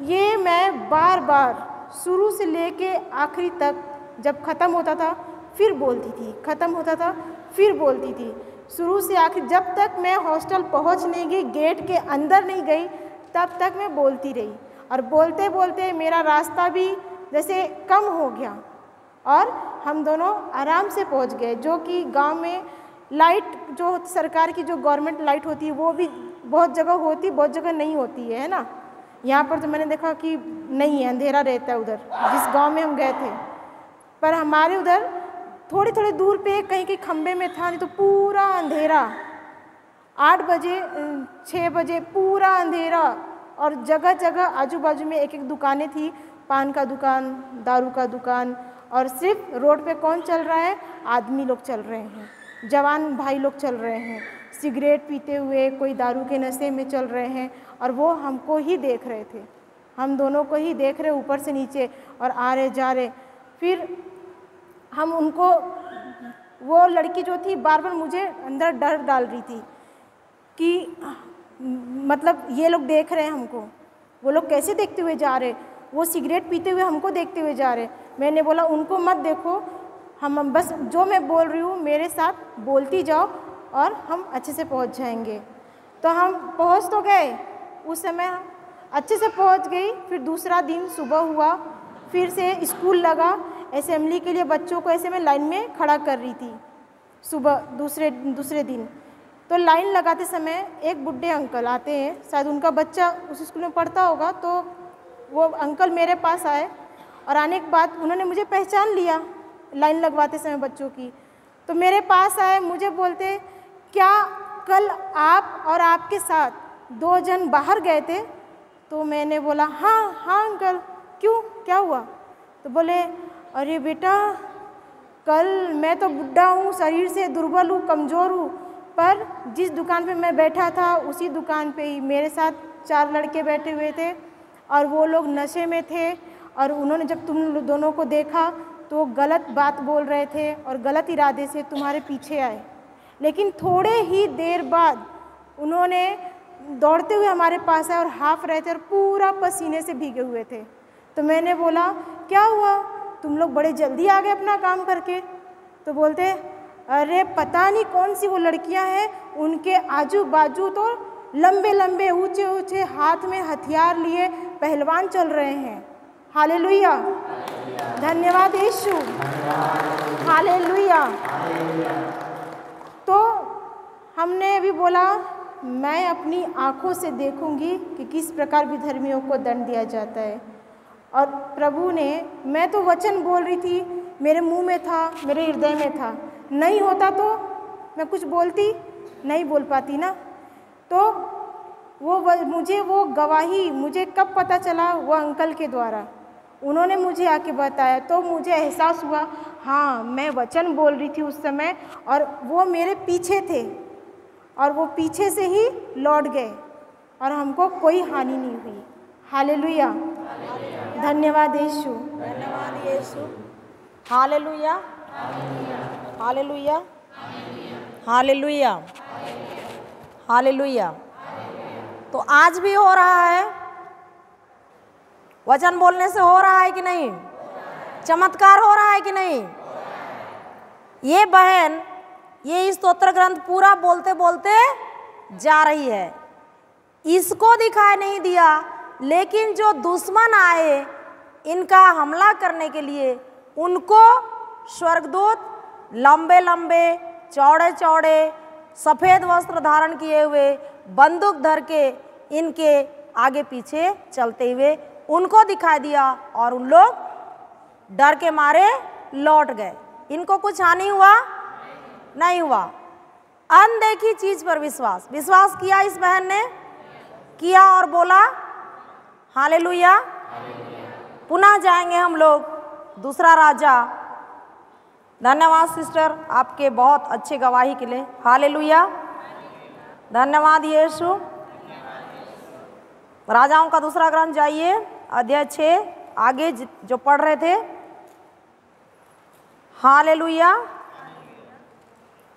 ये मैं बार बार शुरू से लेके आखिरी तक, जब ख़त्म होता था फिर बोलती थी, ख़त्म होता था फिर बोलती थी, शुरू से आखिर, जब तक मैं हॉस्टल पहुंच नहीं गई, गेट के अंदर नहीं गई, तब तक मैं बोलती रही। और बोलते बोलते मेरा रास्ता भी जैसे कम हो गया और हम दोनों आराम से पहुंच गए। जो कि गांव में लाइट, जो सरकार की जो गवर्नमेंट लाइट होती है, वो भी बहुत जगह होती, बहुत जगह नहीं होती है ना। यहाँ पर तो मैंने देखा कि नहीं है, अंधेरा रहता है उधर जिस गांव में हम गए थे। पर हमारे उधर थोड़ी थोड़ी दूर पे कहीं कहीं खंबे में था, नहीं तो पूरा अंधेरा। 8 बजे 6 बजे पूरा अंधेरा, और जगह जगह आजू बाजू में एक एक दुकानें थी, पान का दुकान, दारू का दुकान। और सिर्फ रोड पे कौन चल रहा है? आदमी लोग चल रहे हैं, जवान भाई लोग चल रहे हैं, सिगरेट पीते हुए, कोई दारू के नशे में चल रहे हैं। और वो हमको ही देख रहे थे, हम दोनों को ही देख रहे ऊपर से नीचे, और आ रहे जा रहे। फिर हम उनको, वो लड़की जो थी बार बार मुझे अंदर डर डाल रही थी कि मतलब ये लोग देख रहे हैं हमको, वो लोग कैसे देखते हुए जा रहे, वो सिगरेट पीते हुए हमको देखते हुए जा रहे। मैंने बोला उनको मत देखो, हम बस जो मैं बोल रही हूँ मेरे साथ बोलती जाओ और हम अच्छे से पहुँच जाएंगे। तो हम पहुँच तो गए, उस समय अच्छे से पहुँच गई। फिर दूसरा दिन सुबह हुआ, फिर से स्कूल लगा। असेंबली के लिए बच्चों को ऐसे मैं लाइन में खड़ा कर रही थी सुबह दूसरे दिन। तो लाइन लगाते समय एक बुढ़े अंकल आते हैं, शायद उनका बच्चा उस स्कूल में पढ़ता होगा, तो वो अंकल मेरे पास आए और आने के बाद उन्होंने मुझे पहचान लिया लाइन लगवाते समय बच्चों की। तो मेरे पास आए, मुझे बोलते क्या कल आप और आपके साथ 2 जन बाहर गए थे? तो मैंने बोला हाँ हाँ अंकल, क्यों, क्या हुआ? तो बोले अरे बेटा कल मैं तो बुढ़ा हूँ, शरीर से दुर्बल हूँ, कमज़ोर हूँ, पर जिस दुकान पे मैं बैठा था उसी दुकान पे ही मेरे साथ 4 लड़के बैठे हुए थे और वो लोग नशे में थे और उन्होंने जब तुम दोनों को देखा तो वो गलत बात बोल रहे थे और गलत इरादे से तुम्हारे पीछे आए। लेकिन थोड़े ही देर बाद उन्होंने दौड़ते हुए हमारे पास आए और हाफ रहे थे और पूरा पसीने से भीगे हुए थे। तो मैंने बोला क्या हुआ, तुम लोग बड़े जल्दी आ गए अपना काम करके? तो बोलते अरे पता नहीं कौन सी वो लड़कियां हैं, उनके आजू बाजू तो लंबे लंबे ऊंचे ऊंचे हाथ में हथियार लिए पहलवान चल रहे हैं। हालेलुया, धन्यवाद यीशु, हालेलुया। तो हमने भी बोला मैं अपनी आँखों से देखूंगी कि किस प्रकार विधर्मियों को दंड दिया जाता है। और प्रभु ने, मैं तो वचन बोल रही थी, मेरे मुंह में था, मेरे हृदय में था, नहीं होता तो मैं कुछ बोलती नहीं बोल पाती ना। तो मुझे वो गवाही मुझे कब पता चला? वो अंकल के द्वारा, उन्होंने मुझे आके बताया। तो मुझे एहसास हुआ हाँ मैं वचन बोल रही थी उस समय और वो मेरे पीछे थे और वो पीछे से ही लौट गए और हमको कोई हानि नहीं हुई। हालेलुया, धन्यवाद यीशु, धन्यवाद यीशु, हालेलुया, हालेलुया, हालेलुया, हालेलुया। तो आज भी हो रहा है, वचन बोलने से हो रहा है कि नहीं? चमत्कार हो रहा है कि नहीं? ये बहन ये स्तोत्र ग्रंथ पूरा बोलते बोलते जा रही है, इसको दिखाई नहीं दिया, लेकिन जो दुश्मन आए इनका हमला करने के लिए, उनको स्वर्गदूत लंबे लंबे चौड़े चौड़े सफ़ेद वस्त्र धारण किए हुए बंदूक धर के इनके आगे पीछे चलते हुए उनको दिखाई दिया और उन लोग डर के मारे लौट गए। इनको कुछ हानि हुआ नहीं हुआ। अनदेखी चीज पर विश्वास, विश्वास किया इस बहन ने, किया और बोला हालेलुया। पुनः जाएंगे हम लोग दूसरा राजा। धन्यवाद सिस्टर आपके बहुत अच्छे गवाही के लिए। हालेलुया, धन्यवाद यीशु। राजाओं का दूसरा ग्रंथ जाइए, अध्याय 6, आगे जो पढ़ रहे थे। हालेलुया,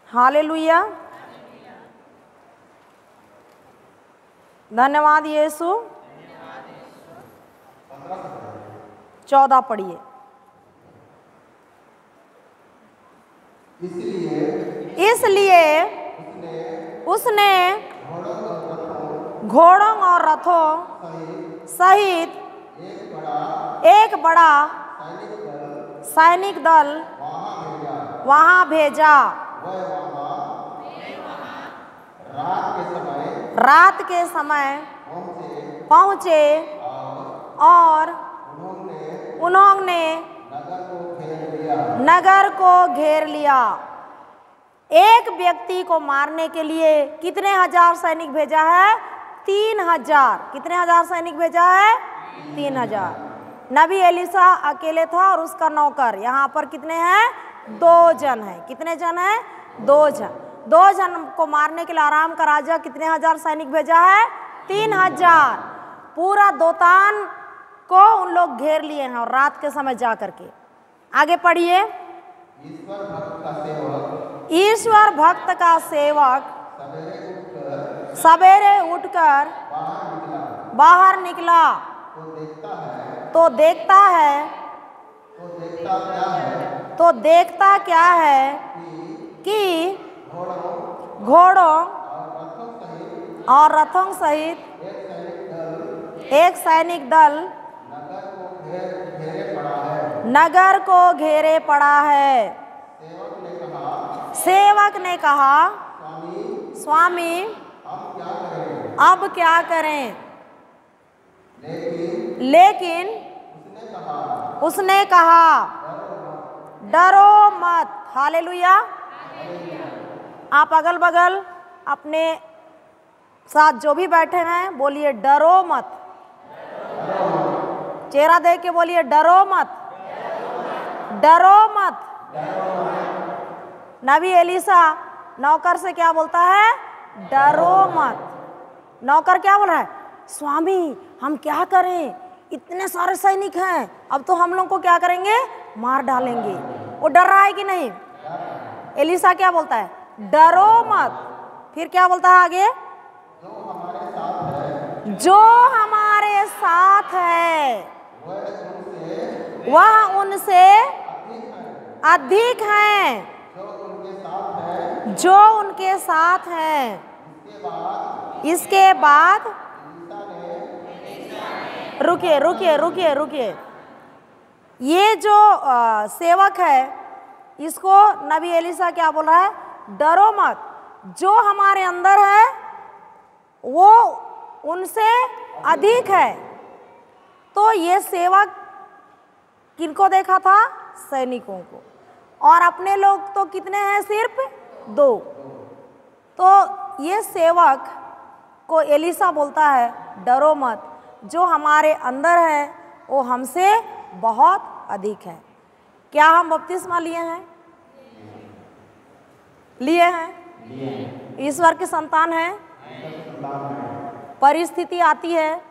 हालेलुया, धन्यवाद यीशु। 14 पढ़िए। इसलिए उसने घोड़ों और रथों सहित एक बड़ा सैनिक दल वहां भेजा। रात के समय पहुंचे और उन्होंने नगर को घेर लिया। एक व्यक्ति को मारने के लिए कितने हजार सैनिक भेजा है? 3000। कितने हजार सैनिक भेजा है? 3000। नबी एलिसा अकेले था और उसका नौकर। यहाँ पर कितने हैं? 2 जन हैं। कितने जन हैं? 2 जन। 2 जन को मारने के लिए आराम का राजा कितने हजार सैनिक भेजा है? 3000। पूरा दोतान को उन लोग घेर लिए हैं और रात के समय जा करके। आगे पढ़िए। ईश्वर भक्त का सेवक सवेरे उठकर बाहर निकला तो देखता क्या है कि घोड़ों और रथों सहित एक सैनिक दल नगर को घेरे पड़ा है। सेवक ने कहा, स्वामी अब क्या करें? लेकिन उसने कहा डरो मत। हालेलुया। आप अगल बगल अपने साथ जो भी बैठे हैं बोलिए डरो मत। चेहरा देख के बोलिए डरो मत, डरो मत। नबी एलीसा नौकर से क्या बोलता है? डरो मत। नौकर क्या बोल रहा है? स्वामी हम क्या करें, इतने सारे सैनिक हैं, अब तो हम लोग को क्या करेंगे? मार डालेंगे। वो डर रहा है कि नहीं? एलीसा क्या बोलता है? डरो मत। फिर क्या बोलता है आगे? जो हमारे साथ है वह उनसे अधिक हैं जो उनके साथ हैं। इसके बाद रुकिए रुकिए रुकिए रुकिए, ये जो सेवक है इसको नबी एलीसा क्या बोल रहा है? डरो मत। जो हमारे अंदर है वो उनसे अधिक है। तो ये सेवक किनको देखा था? सैनिकों को। और अपने लोग तो कितने हैं? सिर्फ 2। तो ये सेवक को एलीसा बोलता है डरो मत, जो हमारे अंदर है वो हमसे बहुत अधिक है। क्या हम बपतिस्मा लिए हैं? लिए हैं। ईश्वर की संतान है। परिस्थिति आती है,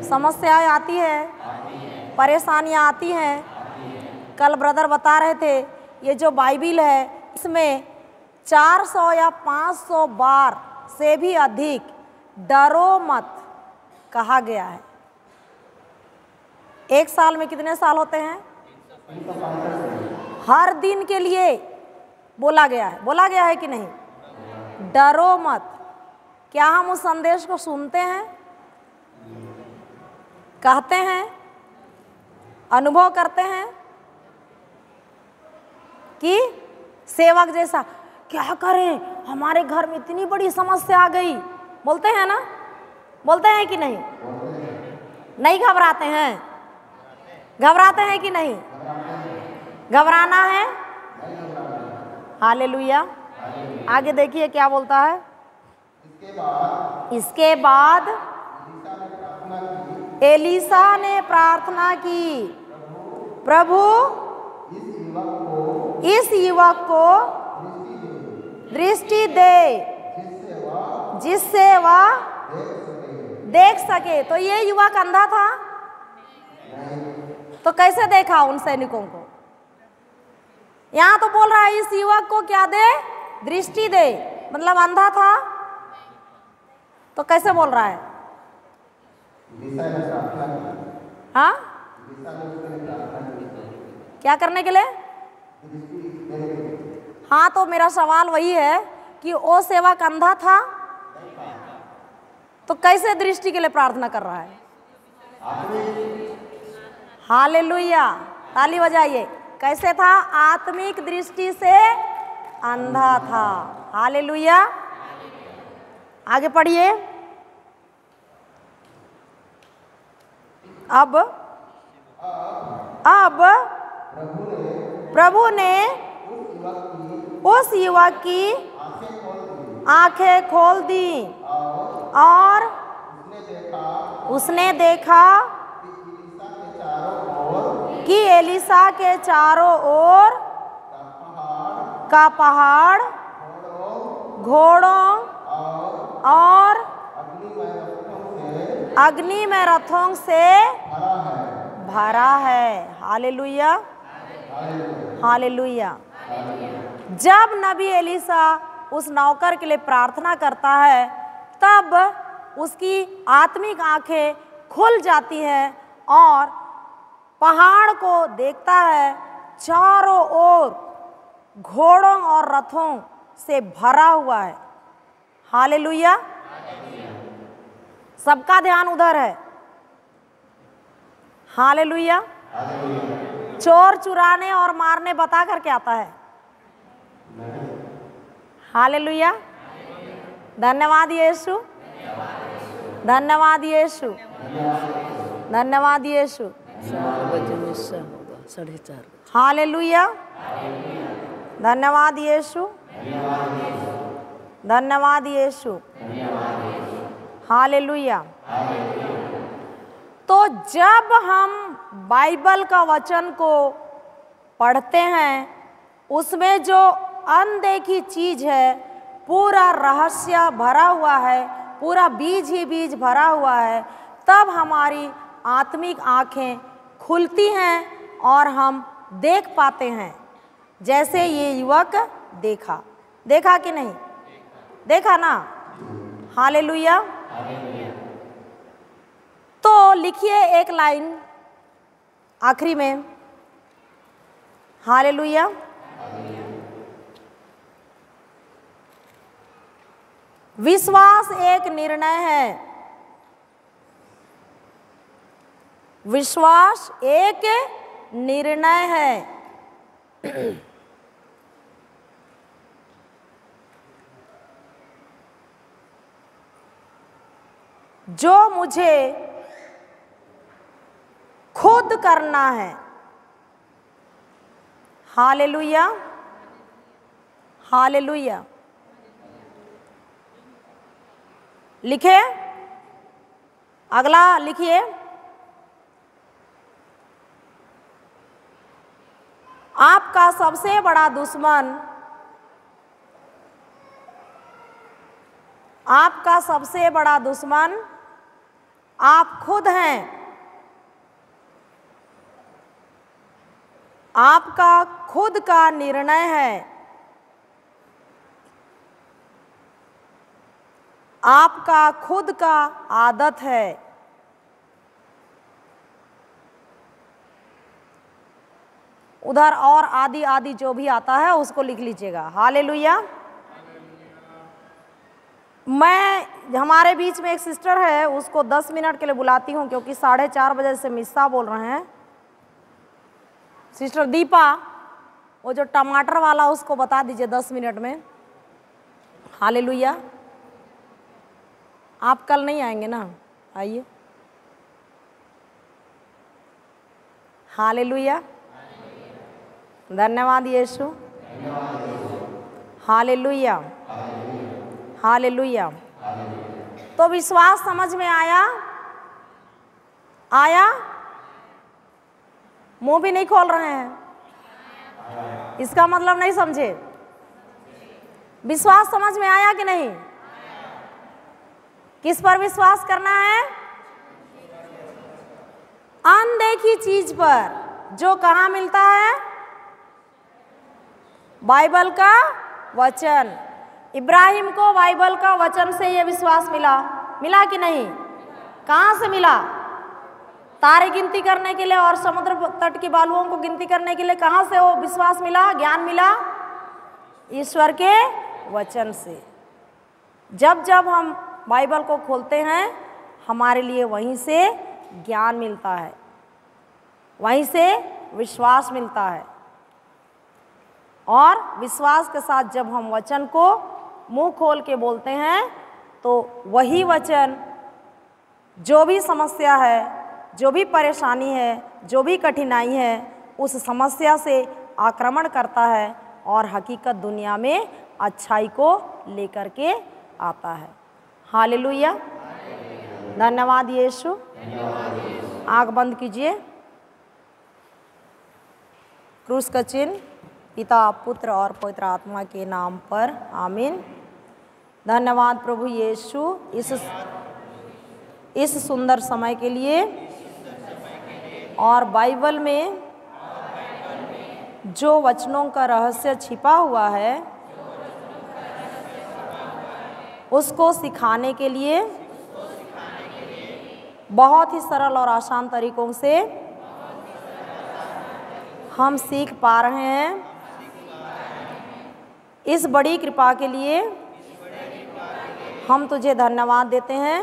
समस्याएं आती है, परेशानियां आती हैं। कल ब्रदर बता रहे थे ये जो बाइबिल है इसमें 400 या 500 बार से भी अधिक डरो मत कहा गया है। एक साल में कितने साल होते हैं? हर दिन के लिए बोला गया है। बोला गया है कि नहीं? डरो मत। क्या हम उस संदेश को सुनते हैं, कहते हैं, अनुभव करते हैं कि सेवक जैसा क्या करें, हमारे घर में इतनी बड़ी समस्या आ गई? बोलते हैं ना? बोलते हैं कि नहीं? नहीं घबराते हैं? घबराते हैं कि नहीं? घबराना है। हालेलुया। आगे देखिए क्या बोलता है। इसके बाद एलीसा ने प्रार्थना की, प्रभु इस युवक को दृष्टि दे जिससे वह देख सके। तो ये युवक अंधा था, तो कैसे देखा उन सैनिकों को? यहाँ तो बोल रहा है इस युवक को क्या दे? दृष्टि दे। मतलब अंधा था तो कैसे बोल रहा है? हाँ, क्या करने के लिए? हाँ, तो मेरा सवाल वही है कि वो सेवक अंधा था तो कैसे दृष्टि के लिए प्रार्थना कर रहा है? हालेलुया, ताली बजाइए। कैसे था? आत्मिक दृष्टि से अंधा था। हालेलुया। आगे पढ़िए। अब प्रभु ने उस युवक की आंखें खोल दी और उसने देखा कि एलीसा के चारों ओर का पहाड़ घोड़ों और अग्नि में रथों से भरा है। Hallelujah, hallelujah. जब नबी एलीसा उस नौकर के लिए प्रार्थना करता है तब उसकी आत्मिक आंखें खुल जाती हैं और पहाड़ को देखता है, चारों ओर घोड़ों और रथों से भरा हुआ है। हालेलुया। सबका ध्यान उधर है। हालेलुया। चोर चुराने और मारने बता करके आता है। हालेलुया। धन्यवाद यीशु, धन्यवाद यीशु, धन्यवाद यीशु। 4 बजे मिस्सा होगा, 4:30। हालेलुया। धन्यवाद यीशु, धन्यवाद यीशु, हालेलुया। तो जब हम बाइबल का वचन को पढ़ते हैं, उसमें जो अनदेखी चीज है, पूरा रहस्य भरा हुआ है, पूरा बीज ही बीज भरा हुआ है, तब हमारी आत्मिक आंखें खुलती हैं और हम देख पाते हैं। जैसे ये युवक देखा कि नहीं देखा ना? हालेलुया। तो लिखिए एक लाइन आखिरी में, हालेलुया। विश्वास एक निर्णय है, विश्वास एक निर्णय है। जो मुझे खुद करना है। Hallelujah, hallelujah. लिखे, अगला लिखिए, आपका सबसे बड़ा दुश्मन, आपका सबसे बड़ा दुश्मन आप खुद हैं। आपका खुद का निर्णय है, आपका खुद का आदत है। उधर और आदि आदि जो भी आता है उसको लिख लीजिएगा। हालेलुया। मैं हमारे बीच में एक सिस्टर है, उसको 10 मिनट के लिए बुलाती हूँ, क्योंकि 4:30 बजे से मिस्सा बोल रहे हैं। सिस्टर दीपा, वो जो टमाटर वाला उसको बता दीजिए 10 मिनट में। हालेलुया। आप कल नहीं आएंगे ना? आइए। हालेलुया। धन्यवाद यीशु। Hallelujah, hallelujah. तो विश्वास समझ में आया? आया? मुंह भी नहीं खोल रहे हैं, इसका मतलब नहीं समझे। विश्वास समझ में आया कि नहीं? किस पर विश्वास करना है? अनदेखी चीज पर, जो कहाँ मिलता है? बाइबल का वचन। इब्राहिम को बाइबल का वचन से यह विश्वास मिला, मिला कि नहीं? कहाँ से मिला? तारे गिनती करने के लिए और समुद्र तट की बालुओं को गिनती करने के लिए कहाँ से वो विश्वास मिला, ज्ञान मिला? ईश्वर के वचन से। जब जब हम बाइबल को खोलते हैं, हमारे लिए वहीं से ज्ञान मिलता है, वहीं से विश्वास मिलता है। और विश्वास के साथ जब हम वचन को मुंह खोल के बोलते हैं, तो वही वचन जो भी समस्या है, जो भी परेशानी है, जो भी कठिनाई है, उस समस्या से आक्रमण करता है और हकीकत दुनिया में अच्छाई को लेकर के आता है। हालेलुया। धन्यवाद यीशु। आँख बंद कीजिए। क्रूस का चिन्ह पिता, पुत्र और पवित्र आत्मा के नाम पर, आमीन। धन्यवाद प्रभु यीशु इस सुंदर समय के लिए, और बाइबल में जो वचनों का रहस्य छिपा हुआ है उसको सिखाने के लिए बहुत ही सरल और आसान तरीकों से हम सीख पा रहे हैं। इस बड़ी कृपा के लिए हम तुझे धन्यवाद देते हैं,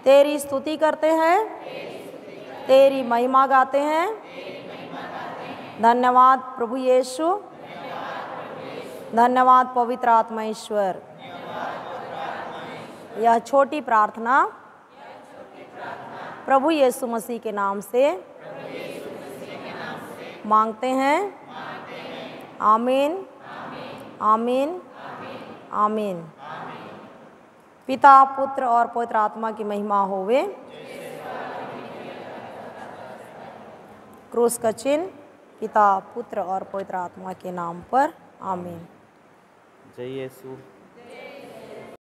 तेरी स्तुति करते हैं, तेरी महिमा गाते हैं। धन्यवाद प्रभु यीशु, धन्यवाद पवित्र आत्मा ईश्वर। यह छोटी प्रार्थना प्रभु यीशु मसीह के नाम से मांगते हैं। आमीन आमीन आमीन। पिता पुत्र और पवित्र आत्मा की महिमा होवे। क्रूस का चिन्ह पिता पुत्र और पवित्र आत्मा के नाम पर। आमीन। जय यीशु।